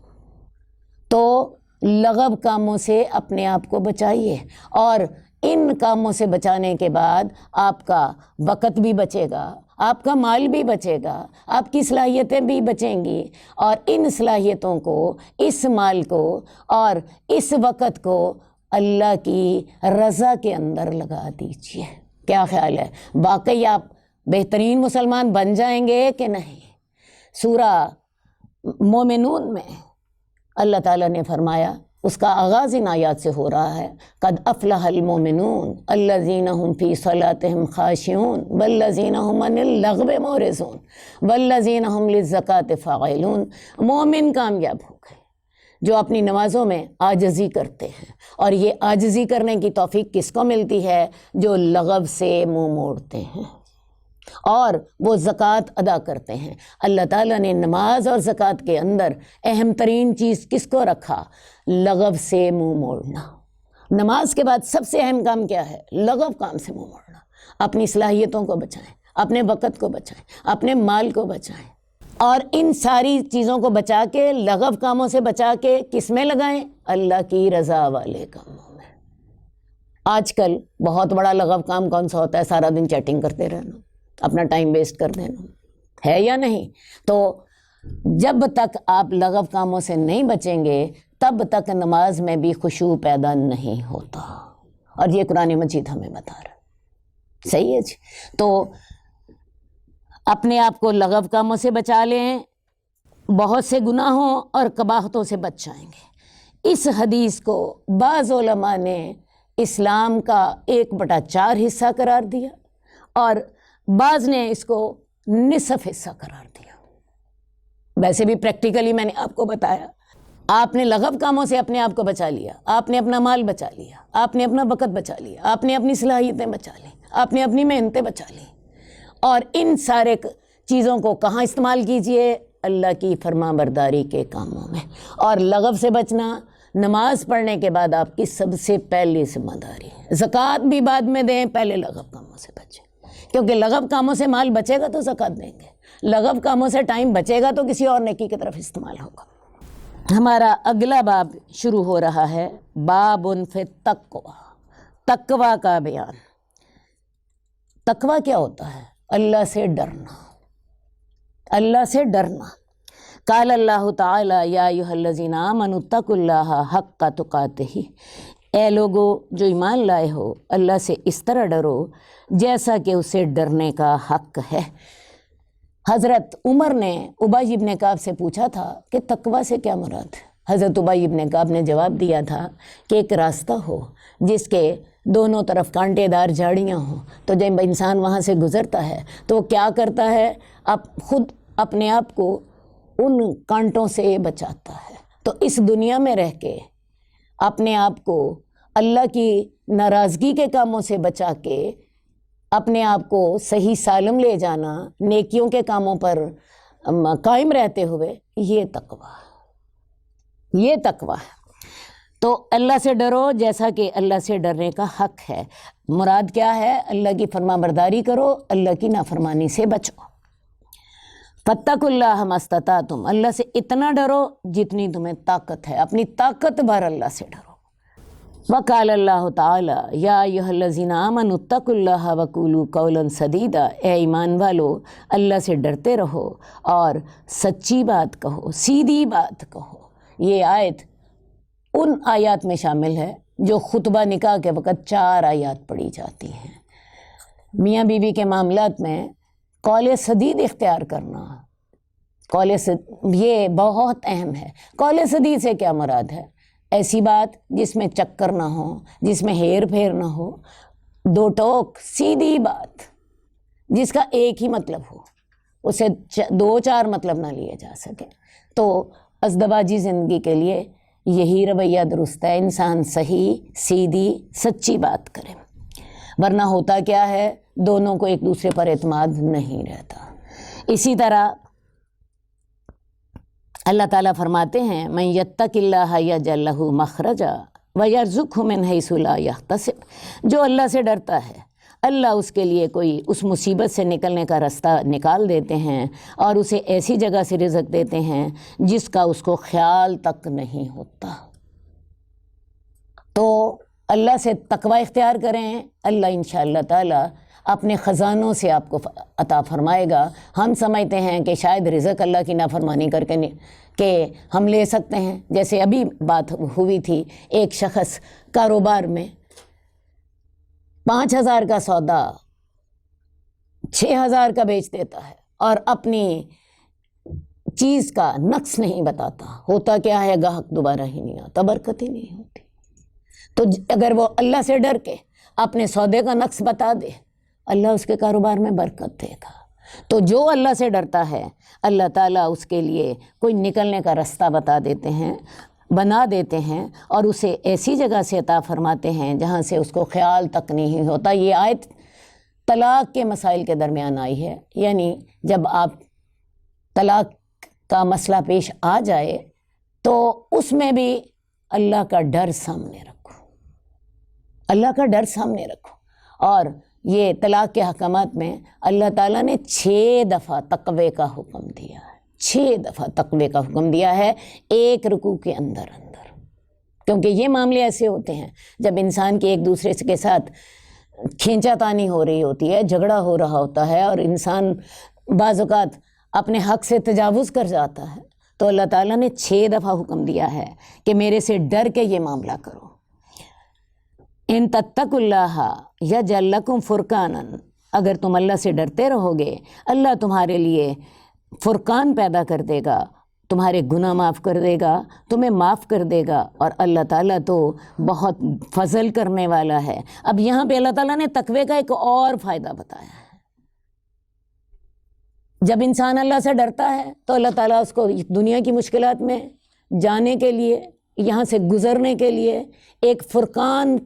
تو لغو کاموں سے اپنے آپ کو بچائیے، اور ان کاموں سے بچانے کے بعد آپ کا وقت بھی بچے گا، آپ کا مال بھی بچے گا، آپ کی صلاحیتیں بھی بچیں گی، اور ان صلاحیتوں کو، اس مال کو اور اس وقت کو اللہ کی رضا کے اندر لگا دیجیے۔ کیا خیال ہے، واقعی آپ بہترین مسلمان بن جائیں گے کہ نہیں؟ سورہ مومنون میں اللہ تعالیٰ نے فرمایا، اس کا آغاز ان آیات سے ہو رہا ہے، قد افلح المومنون الذین هم فی صلاتهم خاشعون والذین هم عن اللغو معرضون والذین هم للزکاة فاعلون۔ مومن کامیاب ہو گئے جو اپنی نمازوں میں عاجزی کرتے ہیں، اور یہ عاجزی کرنے کی توفیق کس کو ملتی ہے؟ جو لغو سے منہ موڑتے ہیں اور وہ زکوٰۃ ادا کرتے ہیں۔ اللہ تعالیٰ نے نماز اور زکوٰۃ کے اندر اہم ترین چیز کس کو رکھا؟ لغو سے منہ موڑنا۔ نماز کے بعد سب سے اہم کام کیا ہے؟ لغو کام سے منہ موڑنا۔ اپنی صلاحیتوں کو بچائیں، اپنے وقت کو بچائیں، اپنے مال کو بچائیں، اور ان ساری چیزوں کو بچا کے، لغو کاموں سے بچا کے کس میں لگائیں؟ اللہ کی رضا والے کاموں میں۔ آج کل بہت بڑا لغو کام کون سا ہوتا ہے؟ سارا دن چیٹنگ کرتے رہنا، اپنا ٹائم ویسٹ کر دینا، ہے یا نہیں؟ تو جب تک آپ لغو کاموں سے نہیں بچیں گے تب تک نماز میں بھی خشوع پیدا نہیں ہوتا، اور یہ قرآن مجید ہمیں بتا رہا ہے۔ صحیح ہے جی؟ تو اپنے آپ کو لغو کاموں سے بچا لیں، بہت سے گناہوں اور قباحتوں سے بچ جائیں گے۔ اس حدیث کو بعض علماء نے اسلام کا 1/4 حصہ قرار دیا، اور بعض نے اس کو نصف حصہ قرار دیا۔ ویسے بھی پریکٹیکلی میں نے آپ کو بتایا، آپ نے لغو کاموں سے اپنے آپ کو بچا لیا، آپ نے اپنا مال بچا لیا، آپ نے اپنا وقت بچا لیا، آپ نے اپنی صلاحیتیں بچا لی، آپ نے اپنی محنتیں بچا لی. اور ان سارے چیزوں کو کہاں استعمال کیجئے؟ اللہ کی فرما برداری کے کاموں میں. اور لغو سے بچنا نماز پڑھنے کے بعد آپ کی سب سے پہلی ذمہ داری ہے. زکوٰۃ بھی بعد میں دیں، پہلے لغو کاموں سے بچیں، کیونکہ لغو کاموں سے مال بچے گا تو زکوٰۃ دیں گے، لغو کاموں سے ٹائم بچے گا تو کسی اور نیکی کی طرف استعمال ہوگا. ہمارا اگلا باب شروع ہو رہا ہے، باب فی التقویٰ، تقویٰ کا بیان. تقویٰ کیا ہوتا ہے؟ اللہ سے ڈرنا، اللہ سے ڈرنا. قال اللہ تعالی یا ایھا الذین آمنوا اتقوا اللہ حق تقاتہ، اے لوگو جو ایمان لائے ہو اللہ سے اس طرح ڈرو جیسا کہ اسے ڈرنے کا حق ہے. حضرت عمر نے ابی بن کعب سے پوچھا تھا کہ تقویٰ سے کیا مراد ہے؟ حضرت ابی بن کعب نے جواب دیا تھا کہ ایک راستہ ہو جس کے دونوں طرف کانٹے دار جھاڑیاں ہوں، تو جب انسان وہاں سے گزرتا ہے تو وہ کیا کرتا ہے؟ خود اپنے آپ کو ان کانٹوں سے بچاتا ہے. تو اس دنیا میں رہ کے اپنے آپ کو اللہ کی ناراضگی کے کاموں سے بچا کے اپنے آپ کو صحیح سالم لے جانا، نیکیوں کے کاموں پر قائم رہتے ہوئے، یہ تقویٰ ہے، یہ تقویٰ ہے. تو اللہ سے ڈرو جیسا کہ اللہ سے ڈرنے کا حق ہے. مراد کیا ہے؟ اللہ کی فرما برداری کرو، اللہ کی نافرمانی سے بچو. فاتقوا اللہ ما استطعتم، اللہ سے اتنا ڈرو جتنی تمہیں طاقت ہے، اپنی طاقت بھر اللہ سے ڈرو. وقال اللہ تعالی یا ایھا الذین آمنوا اتقوا اللہ وقولوا قولا سدیدا، اے ایمان والو اللہ سے ڈرتے رہو اور سچی بات کہو، سیدھی بات کہو. یہ آیت ان آیات میں شامل ہے جو خطبہ نکاح کے وقت 4 آیات پڑھی جاتی ہیں. میاں بیوی کے معاملات میں قول سدید اختیار کرنا، یہ بہت اہم ہے. قول سدید سے کیا مراد ہے؟ ایسی بات جس میں چکر نہ ہو، جس میں ہیر پھیر نہ ہو، 2 ٹوک، سیدھی بات جس کا ایک ہی مطلب ہو، اسے 2-4 مطلب نہ لیے جا سکے. تو ازدواجی زندگی کے لیے یہی رویہ درست ہے، انسان صحیح سیدھی سچی بات کرے، ورنہ ہوتا کیا ہے؟ دونوں کو ایک دوسرے پر اعتماد نہیں رہتا. اسی طرح اللہ تعالیٰ فرماتے ہیں من یتق اللہ یجعل لہ مخرجا ویرزقہ من حیث لا یحتسب، جو اللہ سے ڈرتا ہے اللہ اس کے لیے کوئی اس مصیبت سے نکلنے کا راستہ نکال دیتے ہیں اور اسے ایسی جگہ سے رزق دیتے ہیں جس کا اس کو خیال تک نہیں ہوتا. تو اللہ سے تقوی اختیار کریں، اللہ انشاءاللہ تعالیٰ اپنے خزانوں سے آپ کو عطا فرمائے گا. ہم سمجھتے ہیں کہ شاید رزق اللہ کی نافرمانی کر کے کہ ہم لے سکتے ہیں. جیسے ابھی بات ہوئی تھی، ایک شخص کاروبار میں 5,000 کا سودا 6,000 کا بیچ دیتا ہے اور اپنی چیز کا نقص نہیں بتاتا. ہوتا کیا ہے؟ گاہک دوبارہ ہی نہیں آتا، برکت ہی نہیں ہوتی. تو اگر وہ اللہ سے ڈر کے اپنے سودے کا نقص بتا دے، اللہ اس کے کاروبار میں برکت دے گا. تو جو اللہ سے ڈرتا ہے اللہ تعالیٰ اس کے لیے کوئی نکلنے کا راستہ بنا دیتے ہیں اور اسے ایسی جگہ سے عطا فرماتے ہیں جہاں سے اس کو خیال تک نہیں ہوتا. یہ آیت طلاق کے مسائل کے درمیان آئی ہے، یعنی جب آپ طلاق کا مسئلہ پیش آ جائے تو اس میں بھی اللہ کا ڈر سامنے رکھو، اللہ کا ڈر سامنے رکھو. اور یہ طلاق کے حکامات میں اللہ تعالیٰ نے 6 دفعہ تقوی کا حکم دیا ہے، 6 دفعہ تقوی کا حکم دیا ہے ایک رکوع کے اندر. کیونکہ یہ معاملے ایسے ہوتے ہیں جب انسان کی ایک دوسرے کے ساتھ کھینچا تانی ہو رہی ہوتی ہے، جھگڑا ہو رہا ہوتا ہے اور انسان بعض اوقات اپنے حق سے تجاوز کر جاتا ہے، تو اللہ تعالیٰ نے 6 دفعہ حکم دیا ہے کہ میرے سے ڈر کے یہ معاملہ کرو. ان تتقوا اللہ یجعل لکم فرقانا، اگر تم اللہ سے ڈرتے رہو گے اللہ تمہارے لیے فرقان پیدا کر دے گا، تمہارے گناہ معاف کر دے گا، تمہیں معاف کر دے گا. اور اللہ تعالیٰ تو بہت فضل کرنے والا ہے. اب یہاں پہ اللہ تعالیٰ نے تقوی کا ایک اور فائدہ بتایا ہے. جب انسان اللہ سے ڈرتا ہے تو اللہ تعالیٰ اس کو دنیا کی مشکلات میں جانے کے لیے، یہاں سے گزرنے کے لیے ایک فرقان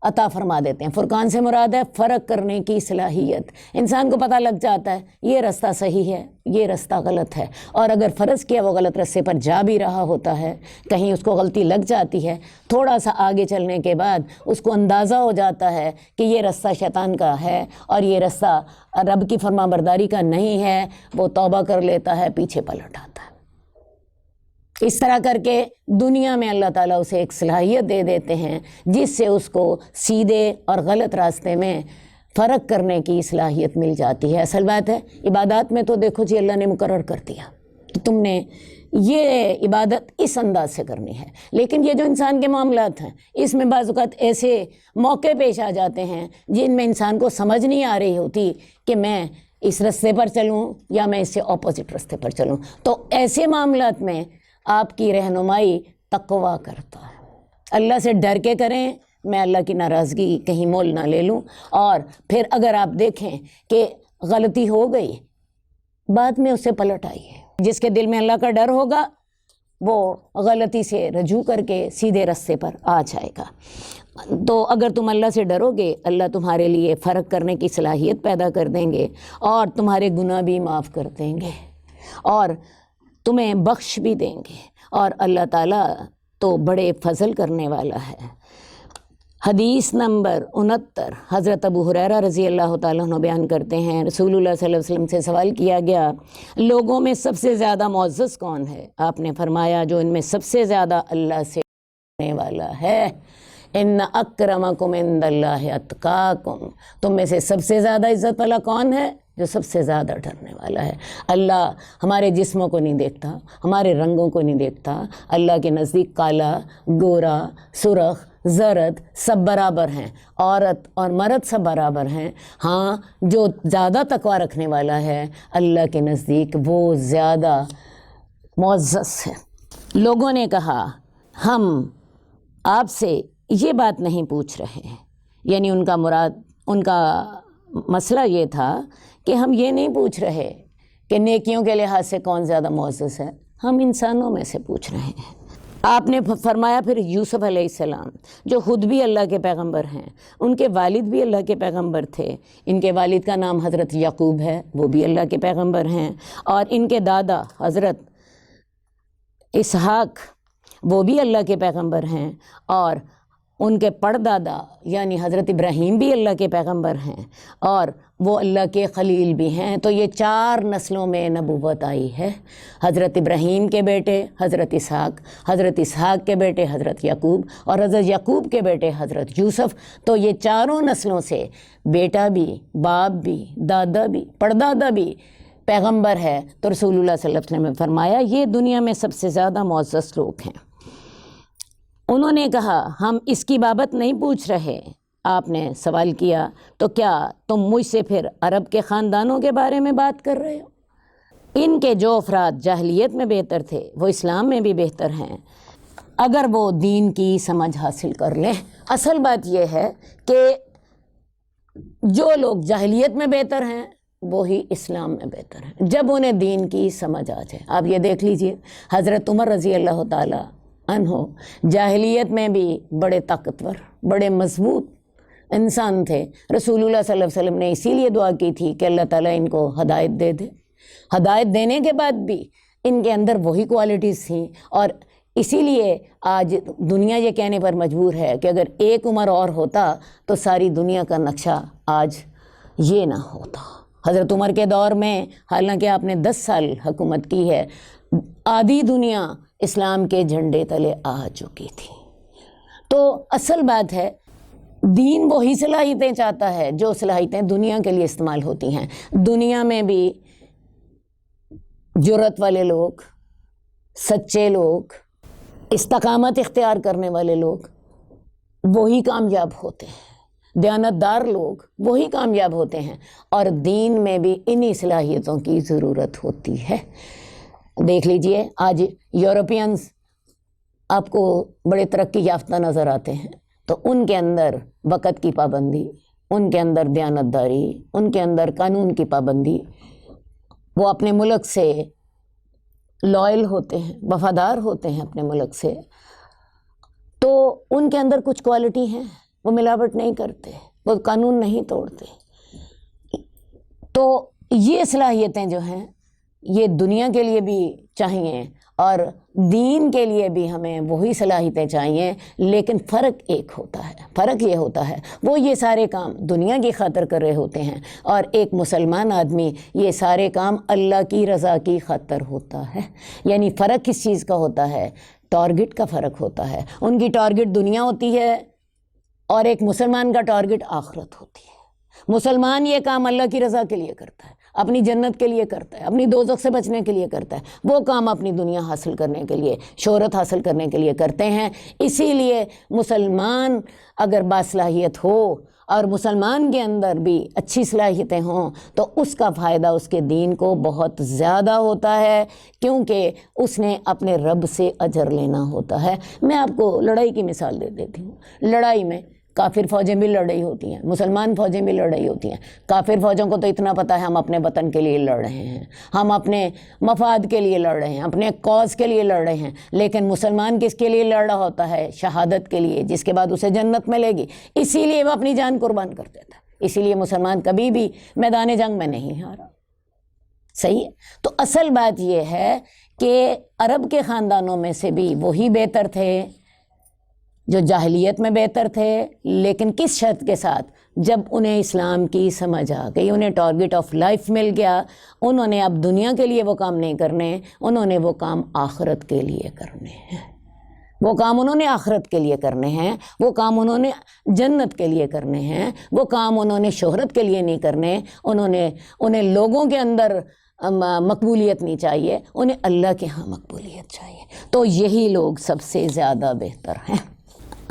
عطا فرما دیتے ہیں۔ فرقان سے مراد ہے فرق کرنے کی صلاحیت۔ انسان کو پتہ لگ جاتا ہے یہ رستہ صحیح ہے، یہ رستہ غلط ہے، اور اگر فرض کیا وہ غلط رستے پر جا بھی رہا ہوتا ہے، کہیں اس کو غلطی لگ جاتی ہے، تھوڑا سا آگے چلنے کے بعد اس کو اندازہ ہو جاتا ہے کہ یہ رستہ شیطان کا ہے اور یہ رستہ رب کی فرما برداری کا نہیں ہے، وہ توبہ کر لیتا ہے، پیچھے پلٹ آتا ہے۔ اس طرح کر کے دنیا میں اللہ تعالیٰ اسے ایک صلاحیت دے دیتے ہیں جس سے اس کو سیدھے اور غلط راستے میں فرق کرنے کی صلاحیت مل جاتی ہے۔ اصل بات ہے عبادات میں تو دیکھو جی اللہ نے مقرر کر دیا کہ تم نے یہ عبادت اس انداز سے کرنی ہے، لیکن یہ جو انسان کے معاملات ہیں اس میں بعض اوقات ایسے موقع پیش آ جاتے ہیں جن میں انسان کو سمجھ نہیں آ رہی ہوتی کہ میں اس رستے پر چلوں یا میں اس سے اپوزٹ رستے پر چلوں، تو ایسے معاملات میں آپ کی رہنمائی تقویٰ کرتا ہے۔ اللہ سے ڈر کے کریں، میں اللہ کی ناراضگی کہیں مول نہ لے لوں، اور پھر اگر آپ دیکھیں کہ غلطی ہو گئی بعد میں اسے پلٹ آئیے۔ جس کے دل میں اللہ کا ڈر ہوگا وہ غلطی سے رجوع کر کے سیدھے رستے پر آ جائے گا۔ تو اگر تم اللہ سے ڈرو گے اللہ تمہارے لیے فرق کرنے کی صلاحیت پیدا کر دیں گے اور تمہارے گناہ بھی معاف کر دیں گے اور تمہیں بخش بھی دیں گے، اور اللہ تعالیٰ تو بڑے فضل کرنے والا ہے۔ حدیث نمبر 69 حضرت ابو ہریرہ رضی اللہ تعالیٰ عنہ بیان کرتے ہیں، رسول اللہ صلی اللہ علیہ وسلم سے سوال کیا گیا لوگوں میں سب سے زیادہ معزز کون ہے؟ آپ نے فرمایا جو ان میں سب سے زیادہ اللہ سے ڈرنے والا ہے۔ ان اکرمکم عند اللہ اتقاکم، تم میں سے سب سے زیادہ عزت والا کون ہے؟ جو سب سے زیادہ ڈرنے والا ہے۔ اللہ ہمارے جسموں کو نہیں دیکھتا، ہمارے رنگوں کو نہیں دیکھتا، اللہ کے نزدیک کالا، گورا، سرخ، زرد سب برابر ہیں، عورت اور مرد سب برابر ہیں۔ ہاں جو زیادہ تقویٰ رکھنے والا ہے اللہ کے نزدیک وہ زیادہ معزز ہے۔ لوگوں نے کہا ہم آپ سے یہ بات نہیں پوچھ رہے ہیں، یعنی ان کا مسئلہ یہ تھا کہ ہم یہ نہیں پوچھ رہے کہ نیکیوں کے لحاظ سے کون زیادہ معزز ہے، ہم انسانوں میں سے پوچھ رہے ہیں۔ آپ نے فرمایا پھر یوسف علیہ السلام جو خود بھی اللہ کے پیغمبر ہیں، ان کے والد بھی اللہ کے پیغمبر تھے، ان کے والد کا نام حضرت یعقوب ہے، وہ بھی اللہ کے پیغمبر ہیں، اور ان کے دادا حضرت اسحاق وہ بھی اللہ کے پیغمبر ہیں، اور ان کے پردادا یعنی حضرت ابراہیم بھی اللہ کے پیغمبر ہیں، اور وہ اللہ کے خلیل بھی ہیں۔ تو یہ 4 نسلوں میں نبوت آئی ہے، حضرت ابراہیم کے بیٹے حضرت اسحاق، حضرت اسحاق کے بیٹے حضرت یعقوب، اور حضرت یعقوب کے بیٹے حضرت یوسف۔ تو یہ 4 نسلوں سے بیٹا بھی، باپ بھی، دادا بھی، پردادا بھی پیغمبر ہے۔ تو رسول اللہ صلی اللہ علیہ وسلم نے فرمایا یہ دنیا میں سب سے زیادہ معزز لوگ ہیں۔ انہوں نے کہا ہم اس کی بابت نہیں پوچھ رہے۔ آپ نے سوال کیا تو کیا تم مجھ سے پھر عرب کے خاندانوں کے بارے میں بات کر رہے ہو؟ ان کے جو افراد جاہلیت میں بہتر تھے وہ اسلام میں بھی بہتر ہیں اگر وہ دین کی سمجھ حاصل کر لیں۔ اصل بات یہ ہے کہ جو لوگ جاہلیت میں بہتر ہیں وہی اسلام میں بہتر ہیں جب انہیں دین کی سمجھ آ جائے۔ آپ یہ دیکھ لیجئے حضرت عمر رضی اللہ تعالیٰ عنہ جاہلیت میں بھی بڑے طاقتور، بڑے مضبوط انسان تھے۔ رسول اللہ صلی اللہ علیہ وسلم نے اسی لیے دعا کی تھی کہ اللہ تعالیٰ ان کو ہدایت دے دے۔ ہدایت دینے کے بعد بھی ان کے اندر وہی کوالٹیز تھیں، اور اسی لیے آج دنیا یہ کہنے پر مجبور ہے کہ اگر ایک عمر اور ہوتا تو ساری دنیا کا نقشہ آج یہ نہ ہوتا۔ حضرت عمر کے دور میں حالانکہ آپ نے 10 سال حکومت کی ہے، آدھی دنیا اسلام کے جھنڈے تلے آ چکی تھی۔ تو اصل بات ہے دین وہی صلاحیتیں چاہتا ہے جو صلاحیتیں دنیا کے لیے استعمال ہوتی ہیں۔ دنیا میں بھی جرأت والے لوگ، سچے لوگ، استقامت اختیار کرنے والے لوگ وہی کامیاب ہوتے ہیں، دیانتدار لوگ وہی کامیاب ہوتے ہیں، اور دین میں بھی انہی صلاحیتوں کی ضرورت ہوتی ہے۔ دیکھ لیجئے آج یورپینز آپ کو بڑے ترقی یافتہ نظر آتے ہیں، تو ان کے اندر وقت کی پابندی، ان کے اندر دیانتداری، ان کے اندر قانون کی پابندی وہ اپنے ملک سے لائل ہوتے ہیں، وفادار ہوتے ہیں اپنے ملک سے، تو ان کے اندر کچھ کوالٹی ہیں، وہ ملاوٹ نہیں کرتے، وہ قانون نہیں توڑتے۔ تو یہ صلاحیتیں جو ہیں یہ دنیا کے لیے بھی چاہیے اور دین کے لیے بھی ہمیں وہی صلاحیتیں چاہیے، لیکن فرق ایک ہوتا ہے، فرق یہ ہوتا ہے وہ یہ سارے کام دنیا کی خاطر کر رہے ہوتے ہیں اور ایک مسلمان آدمی یہ سارے کام اللہ کی رضا کی خاطر ہوتا ہے۔ یعنی فرق کس چیز کا ہوتا ہے؟ ٹارگٹ کا فرق ہوتا ہے۔ ان کی ٹارگٹ دنیا ہوتی ہے اور ایک مسلمان کا ٹارگٹ آخرت ہوتی ہے۔ مسلمان یہ کام اللہ کی رضا کے لیے کرتا ہے، اپنی جنت کے لیے کرتا ہے، اپنی دوزخ سے بچنے کے لیے کرتا ہے، وہ کام اپنی دنیا حاصل کرنے کے لیے، شہرت حاصل کرنے کے لیے کرتے ہیں۔ اسی لیے مسلمان اگر باصلاحیت ہو اور مسلمان کے اندر بھی اچھی صلاحیتیں ہوں تو اس کا فائدہ اس کے دین کو بہت زیادہ ہوتا ہے، کیونکہ اس نے اپنے رب سے اجر لینا ہوتا ہے۔ میں آپ کو لڑائی کی مثال دے دیتی ہوں۔ لڑائی میں کافر فوجیں بھی لڑ رہی ہوتی ہیں، مسلمان فوجیں بھی لڑ رہی ہوتی ہیں۔ کافر فوجوں کو تو اتنا پتہ ہے ہم اپنے وطن کے لیے لڑ رہے ہیں، ہم اپنے مفاد کے لیے لڑ رہے ہیں، اپنے کاز کے لیے لڑ رہے ہیں، لیکن مسلمان کس کے لیے لڑ رہا ہوتا ہے؟ شہادت کے لیے، جس کے بعد اسے جنت ملے گی، اسی لیے وہ اپنی جان قربان کر دیتا ہے۔ اسی لیے مسلمان کبھی بھی میدان جنگ میں نہیں ہارا۔ صحیح ہے؟ تو اصل بات یہ ہے کہ عرب کے خاندانوں میں سے بھی وہی بہتر تھے جو جاہلیت میں بہتر تھے، لیکن کس شرط کے ساتھ؟ جب انہیں اسلام کی سمجھ آ گئی، انہیں ٹارگٹ آف لائف مل گیا، انہوں نے اب دنیا کے لیے وہ کام نہیں کرنے، انہوں نے وہ کام آخرت کے لیے کرنے ہیں، وہ کام انہوں نے آخرت کے لیے کرنے ہیں، وہ کام انہوں نے جنت کے لیے کرنے ہیں، وہ کام انہوں نے شہرت کے لیے نہیں کرنے، انہیں لوگوں کے اندر مقبولیت نہیں چاہیے، انہیں اللہ کے ہاں مقبولیت چاہیے۔ تو یہی لوگ سب سے زیادہ بہتر ہیں۔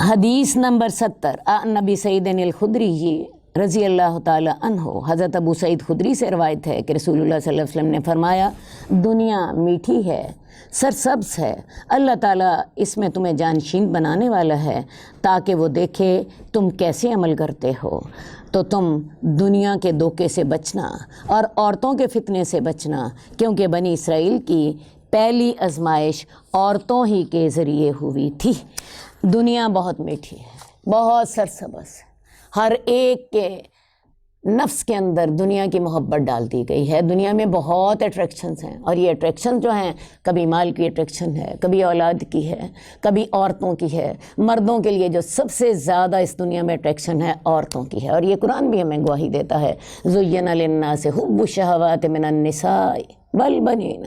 حدیث نمبر 70 نبی سعید الخدری رضی اللہ تعالی عنہ، حضرت ابو سعید خدری سے روایت ہے کہ رسول اللہ صلی اللہ علیہ وسلم نے فرمایا، دنیا میٹھی ہے، سرسبز ہے، اللہ تعالیٰ اس میں تمہیں جانشین بنانے والا ہے تاکہ وہ دیکھے تم کیسے عمل کرتے ہو۔ تو تم دنیا کے دھوکے سے بچنا اور عورتوں کے فتنے سے بچنا، کیونکہ بنی اسرائیل کی پہلی آزمائش عورتوں ہی کے ذریعے ہوئی تھی۔ دنیا بہت میٹھی ہے، بہت سرسبز، ہر ایک کے نفس کے اندر دنیا کی محبت ڈال دی گئی ہے۔ دنیا میں بہت اٹریکشنز ہیں، اور یہ اٹریکشن جو ہیں کبھی مال کی اٹریکشن ہے، کبھی اولاد کی ہے، کبھی عورتوں کی ہے۔ مردوں کے لیے جو سب سے زیادہ اس دنیا میں اٹریکشن ہے عورتوں کی ہے، اور یہ قرآن بھی ہمیں گواہی دیتا ہے، زُيِّنَ لِلنَّاسِ حُبُّ الشَّهَوَاتِ مِنَ النِّسَاءِ وَالْبَنِينَ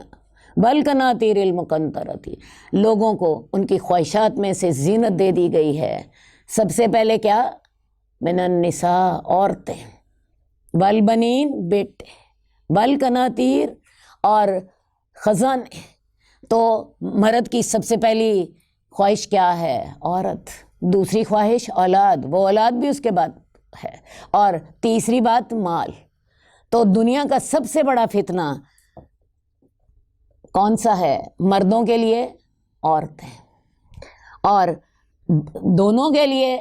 وَالْقَنَاطِيرِ الْمُقَنطَرَةِ۔ لوگوں کو ان کی خواہشات میں سے زینت دے دی گئی ہے۔ سب سے پہلے کیا؟ من النساء، عورتیں، والبنین، بیٹے، والقناطیر، اور خزانے۔ تو مرد کی سب سے پہلی خواہش کیا ہے؟ عورت۔ دوسری خواہش اولاد، وہ اولاد بھی اس کے بعد ہے، اور تیسری بات مال۔ تو دنیا کا سب سے بڑا فتنہ کون سا ہے؟ مردوں کے لیے عورتیں، اور دونوں کے لیے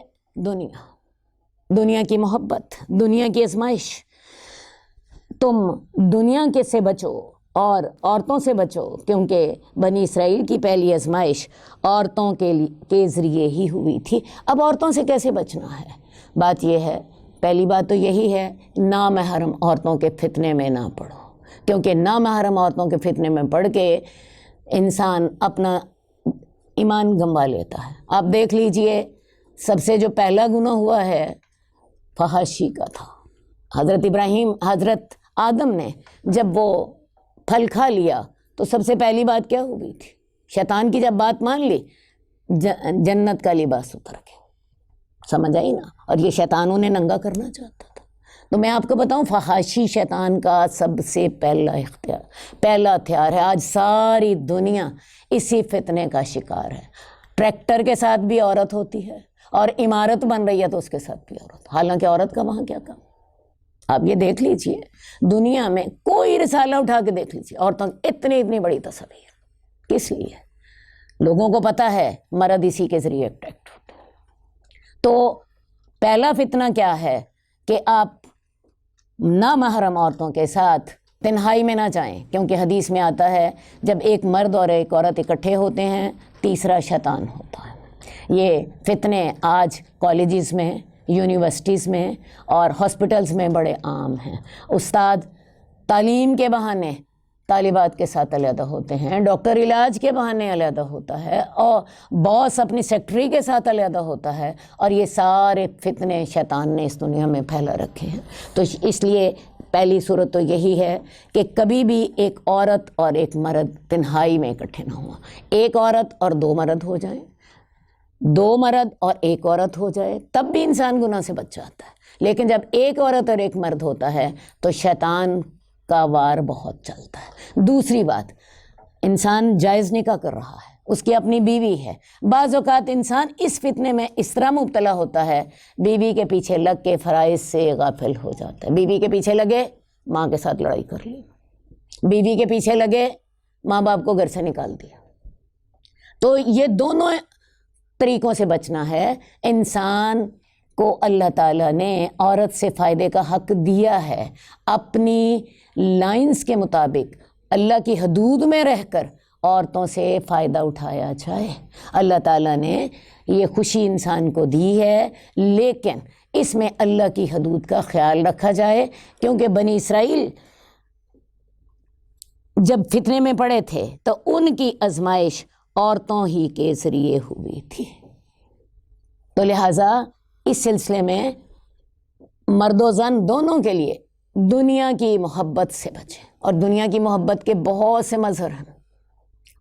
دنیا کی محبت، دنیا کی آزمائش۔ تم دنیا کے سے بچو اور عورتوں سے بچو، کیونکہ بنی اسرائیل کی پہلی آزمائش عورتوں کے ذریعے ہی ہوئی تھی۔ اب عورتوں سے کیسے بچنا ہے؟ بات یہ ہے، پہلی بات تو یہی ہے، نامحرم عورتوں کے فتنے میں نہ پڑو، کیونکہ نامحرم عورتوں کے فتنے میں پڑھ کے انسان اپنا ایمان گنوا لیتا ہے۔ آپ دیکھ لیجئے، سب سے جو پہلا گناہ ہوا ہے فحاشی کا تھا۔ حضرت آدم نے جب وہ پھل کھا لیا تو سب سے پہلی بات کیا ہو گئی تھی؟ شیطان کی جب بات مان لی، جنت کا لباس اتر گیا۔ سمجھ آئی نا؟ اور یہ شیطان انہیں ننگا کرنا چاہتا تھا۔ تو میں آپ کو بتاؤں، فحاشی شیطان کا سب سے پہلا ہتھیار ہے۔ آج ساری دنیا اسی فتنے کا شکار ہے۔ ٹریکٹر کے ساتھ بھی عورت ہوتی ہے، اور عمارت بن رہی ہے تو اس کے ساتھ بھی عورت، حالانکہ عورت کا وہاں کیا کام؟ آپ یہ دیکھ لیجئے، دنیا میں کوئی رسالہ اٹھا کے دیکھ لیجئے، عورتوں کی اتنی بڑی تصویر، کس لیے؟ لوگوں کو پتہ ہے مرد اسی کے ذریعے اٹریکٹ ہوتے ہیں۔ تو پہلا فتنہ کیا ہے کہ آپ نامحرم عورتوں کے ساتھ تنہائی میں نہ جائیں، کیونکہ حدیث میں آتا ہے جب ایک مرد اور ایک عورت اکٹھے ہوتے ہیں تیسرا شیطان ہوتا ہے۔ یہ فتنے آج کالجز میں، یونیورسٹیز میں اور ہاسپٹلز میں بڑے عام ہیں۔ استاد تعلیم کے بہانے طالبات کے ساتھ علیحدہ ہوتے ہیں، ڈاکٹر علاج کے بہانے علیحدہ ہوتا ہے، اور باس اپنی سیکٹری کے ساتھ علیحدہ ہوتا ہے، اور یہ سارے فتنے شیطان نے اس دنیا میں پھیلا رکھے ہیں۔ تو اس لیے پہلی صورت تو یہی ہے کہ کبھی بھی ایک عورت اور ایک مرد تنہائی میں اکٹھے نہ ہوں۔ ایک عورت اور دو مرد ہو جائیں، دو مرد اور ایک عورت ہو جائے، تب بھی انسان گناہ سے بچ جاتا ہے۔ لیکن جب ایک عورت اور ایک مرد ہوتا ہے تو شیطان کا وار بہت چلتا ہے۔ دوسری بات، انسان جائز نکاح کر رہا ہے، اس کی اپنی بیوی ہے۔ بعض اوقات انسان اس فتنے میں اس طرح مبتلا ہوتا ہے، بیوی کے پیچھے لگ کے فرائض سے غافل ہو جاتا ہے۔ بیوی کے پیچھے لگے، ماں کے ساتھ لڑائی کر لی، بیوی کے پیچھے لگے، ماں باپ کو گھر سے نکال دیا۔ تو یہ دونوں طریقوں سے بچنا ہے۔ انسان کو اللہ تعالیٰ نے عورت سے فائدے کا حق دیا ہے، اپنی لائنز کے مطابق اللہ کی حدود میں رہ کر عورتوں سے فائدہ اٹھایا جائے۔ اللہ تعالیٰ نے یہ خوشی انسان کو دی ہے، لیکن اس میں اللہ کی حدود کا خیال رکھا جائے، کیونکہ بنی اسرائیل جب فتنے میں پڑے تھے تو ان کی آزمائش عورتوں ہی کے ذریعے ہوئی تھی۔ تو لہٰذا اس سلسلے میں مرد و زن دونوں کے لیے دنیا کی محبت سے بچیں، اور دنیا کی محبت کے بہت سے مظہر ہیں۔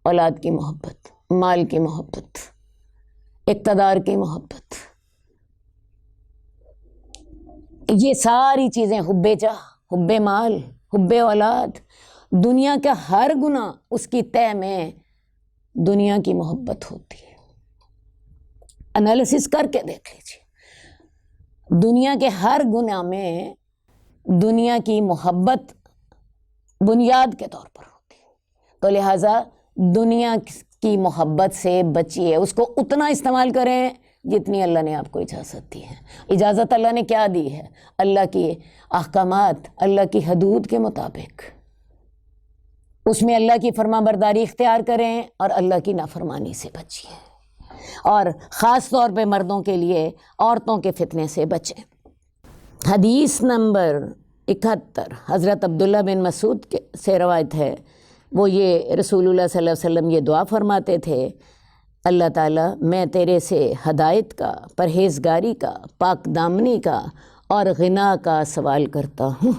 اولاد کی محبت، مال کی محبت، اقتدار کی محبت، یہ ساری چیزیں، حب جاہ، حب مال، حب اولاد، دنیا کا ہر گناہ اس کی تہ میں دنیا کی محبت ہوتی ہے۔ انالیسس کر کے دیکھ لیجیے، دنیا کے ہر گناہ میں دنیا کی محبت بنیاد کے طور پر ہوتی ہے۔ تو لہٰذا دنیا کی محبت سے بچیے، اس کو اتنا استعمال کریں جتنی اللہ نے آپ کو اجازت دی ہے۔ اجازت اللہ نے کیا دی ہے؟ اللہ کی احکامات، اللہ کی حدود کے مطابق، اس میں اللہ کی فرما برداری اختیار کریں اور اللہ کی نافرمانی سے بچیے، اور خاص طور پہ مردوں کے لیے عورتوں کے فتنے سے بچیں۔ حدیث نمبر 71 حضرت عبداللہ بن مسعود سے روایت ہے، وہ یہ رسول اللہ صلی اللہ علیہ وسلم یہ دعا فرماتے تھے، اللہ تعالیٰ میں تیرے سے ہدایت کا، پرہیزگاری کا، پاک دامنی کا اور غنا کا سوال کرتا ہوں۔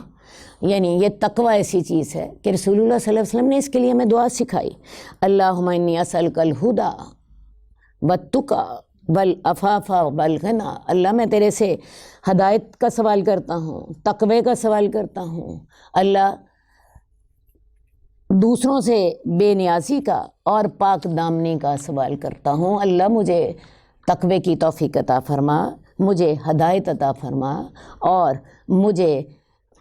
یعنی یہ تقوی ایسی چیز ہے کہ رسول اللہ صلی اللہ علیہ وسلم نے اس کے لیے ہمیں دعا سکھائی، اللہم انی اسألک الہدی والتقی والعفاف والغنی۔ اللہ میں تیرے سے ہدایت کا سوال کرتا ہوں، تقوی کا سوال کرتا ہوں، اللہ دوسروں سے بے نیازی کا اور پاک دامنی کا سوال کرتا ہوں۔ اللہ مجھے تقوی کی توفیق عطا فرما، مجھے ہدایت عطا فرما، اور مجھے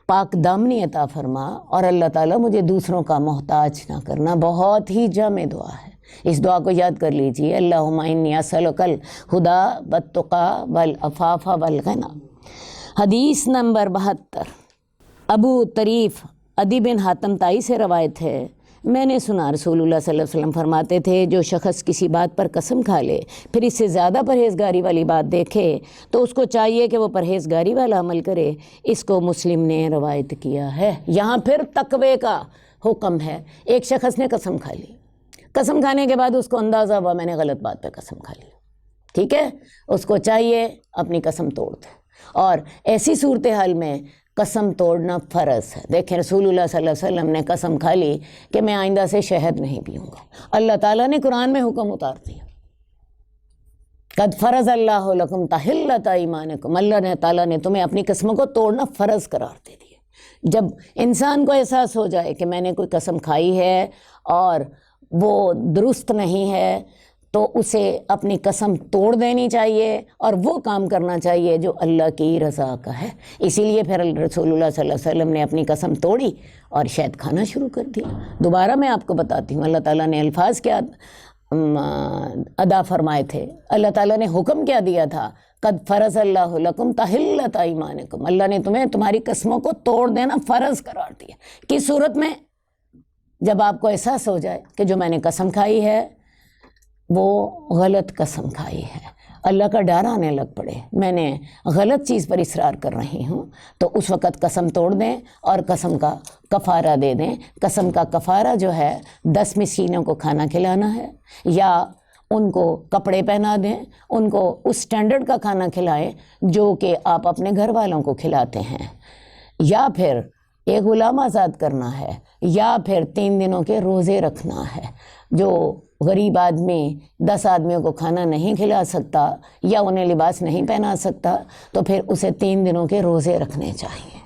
پاک دامنی عطا فرما، اور اللہ تعالیٰ مجھے دوسروں کا محتاج نہ کرنا۔ بہت ہی جامع دعا ہے، اس دعا کو یاد کر لیجیے، اللہم انی اسألک الہدی والتقی والعفاف والغنی۔ حدیث نمبر 72 ابو طریف عدی بن حاتم طائی سے روایت ہے، میں نے سنا رسول اللہ صلی اللہ علیہ وسلم فرماتے تھے، جو شخص کسی بات پر قسم کھا لے پھر اس سے زیادہ پرہیزگاری والی بات دیکھے تو اس کو چاہیے کہ وہ پرہیزگاری والا عمل کرے۔ اس کو مسلم نے روایت کیا ہے۔ یہاں پھر تقوی کا حکم ہے۔ ایک شخص نے قسم کھا لی، قسم کھانے کے بعد اس کو اندازہ ہوا میں نے غلط بات پہ قسم کھا لی، ٹھیک ہے، اس کو چاہیے اپنی قسم توڑ دے، اور ایسی صورتحال میں قسم توڑنا فرض ہے۔ دیکھیں رسول اللہ صلی اللہ علیہ وسلم نے قسم کھا لی کہ میں آئندہ سے شہد نہیں پیوں گا، اللہ تعالیٰ نے قرآن میں حکم اتار دیا، قد فرض اللہ لکم تحلۃ ایمانکم، اللہ تعالیٰ نے تمہیں اپنی قسموں کو توڑنا فرض قرار دے دیا۔ جب انسان کو احساس ہو جائے کہ میں نے کوئی قسم کھائی ہے اور وہ درست نہیں ہے تو اسے اپنی قسم توڑ دینی چاہیے اور وہ کام کرنا چاہیے جو اللہ کی رضا کا ہے۔ اسی لیے پھر رسول اللہ صلی اللہ علیہ وسلم نے اپنی قسم توڑی اور شہد کھانا شروع کر دیا۔ دوبارہ میں آپ کو بتاتی ہوں، اللہ تعالیٰ نے الفاظ کیا ادا فرمائے تھے. اللہ تعالیٰ نے حکم کیا دیا تھا، قد فرض اللہ لکم تحلۃ ایمانکم، اللہ نے تمہیں تمہاری قسموں کو توڑ دینا فرض قرار دیا. کس صورت میں؟ جب آپ کو احساس ہو جائے کہ جو میں نے قسم کھائی ہے وہ غلط قسم کھائی ہے، اللہ کا ڈر آنے لگ پڑے، میں نے غلط چیز پر اصرار کر رہی ہوں، تو اس وقت قسم توڑ دیں اور قسم کا کفارہ دے دیں. قسم کا کفارہ جو ہے 10 مسکینوں کو کھانا کھلانا ہے، یا ان کو کپڑے پہنا دیں، ان کو اس سٹینڈرڈ کا کھانا کھلائیں جو کہ آپ اپنے گھر والوں کو کھلاتے ہیں، یا پھر ایک غلام آزاد کرنا ہے، یا پھر 3 دنوں کے روزے رکھنا ہے. جو غریب آدمی 10 آدمیوں کو کھانا نہیں کھلا سکتا یا انہیں لباس نہیں پہنا سکتا تو پھر اسے 3 دنوں کے روزے رکھنے چاہیے.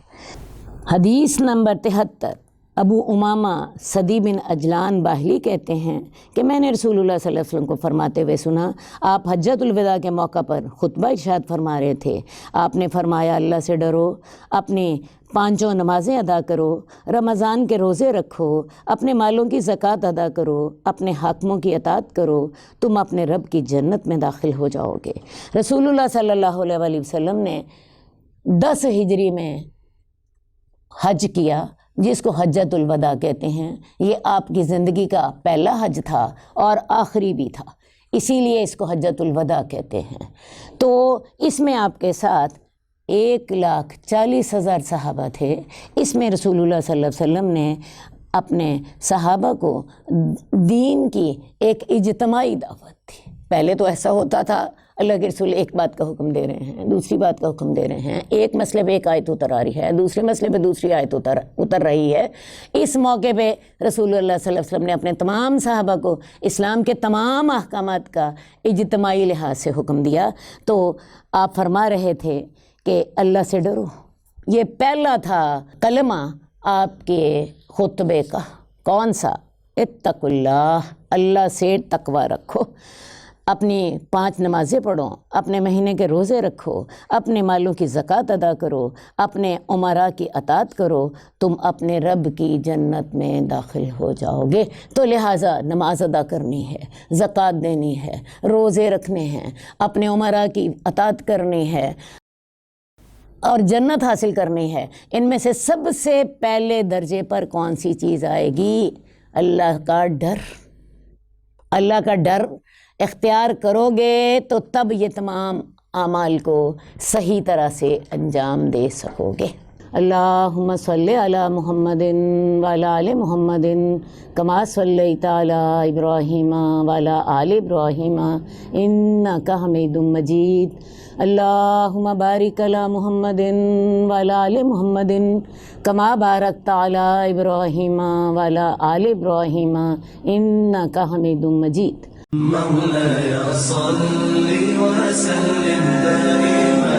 حدیث نمبر 73. ابو امامہ صدی بن اجلان باہلی کہتے ہیں کہ میں نے رسول اللہ صلی اللہ علیہ وسلم کو فرماتے ہوئے سنا. آپ حجۃ الوداع کے موقع پر خطبہ ارشاد فرما رہے تھے. آپ نے فرمایا اللہ سے ڈرو، اپنی 5 نمازیں ادا کرو، رمضان کے روزے رکھو، اپنے مالوں کی زکوٰۃ ادا کرو، اپنے حاکموں کی اطاعت کرو، تم اپنے رب کی جنت میں داخل ہو جاؤ گے. رسول اللہ صلی اللہ علیہ وآلہ وسلم نے 10 ہجری میں حج کیا، جس کو حجۃ الوداع کہتے ہیں. یہ آپ کی زندگی کا پہلا حج تھا اور آخری بھی تھا، اسی لیے اس کو حجۃ الوداع کہتے ہیں. تو اس میں آپ کے ساتھ 1,40,000 صحابہ تھے. اس میں رسول اللہ صلی اللہ علیہ وسلم نے اپنے صحابہ کو دین کی ایک اجتماعی دعوت دی. پہلے تو ایسا ہوتا تھا اللہ کے رسول ایک بات کا حکم دے رہے ہیں، دوسری بات کا حکم دے رہے ہیں، ایک مسئلے پہ ایک آیت اتر آ رہی ہے، دوسرے مسئلے پہ دوسری آیت اتر رہی ہے. اس موقع پہ رسول اللہ صلی اللہ علیہ وسلم نے اپنے تمام صحابہ کو اسلام کے تمام احکامات کا اجتماعی لحاظ سے حکم دیا. تو آپ فرما رہے تھے کہ اللہ سے ڈرو. یہ پہلا تھا کلمہ آپ کے خطبے کا. کون سا؟ اتقوا اللہ، اللہ سے تقوی رکھو، اپنی 5 نمازیں پڑھو، اپنے مہینے کے روزے رکھو، اپنے مالوں کی زکوٰۃ ادا کرو، اپنے امراء کی اطاعت کرو، تم اپنے رب کی جنت میں داخل ہو جاؤ گے. تو لہٰذا نماز ادا کرنی ہے، زکوٰۃ دینی ہے، روزے رکھنے ہیں، اپنے امراء کی اطاعت کرنی ہے اور جنت حاصل کرنی ہے. ان میں سے سب سے پہلے درجے پر کون سی چیز آئے گی؟ اللہ کا ڈر. اللہ کا ڈر اختیار کرو گے تو تب یہ تمام اعمال کو صحیح طرح سے انجام دے سکو گے. اللہم صلی علی محمد وعلی آل محمد کما صلیت علی ابراہیم وعلی آل ابراہیم انک حمید مجید. اللہم بارک علی محمد وعلی آل محمد کما بارکت علی ابراہیم وعلی آل ابراہیم انک حمید مجید. مولاي صل وسلم دائما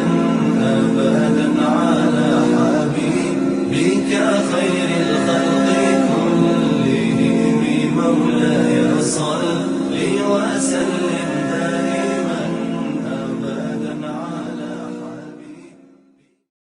أبدا على حبيبك خير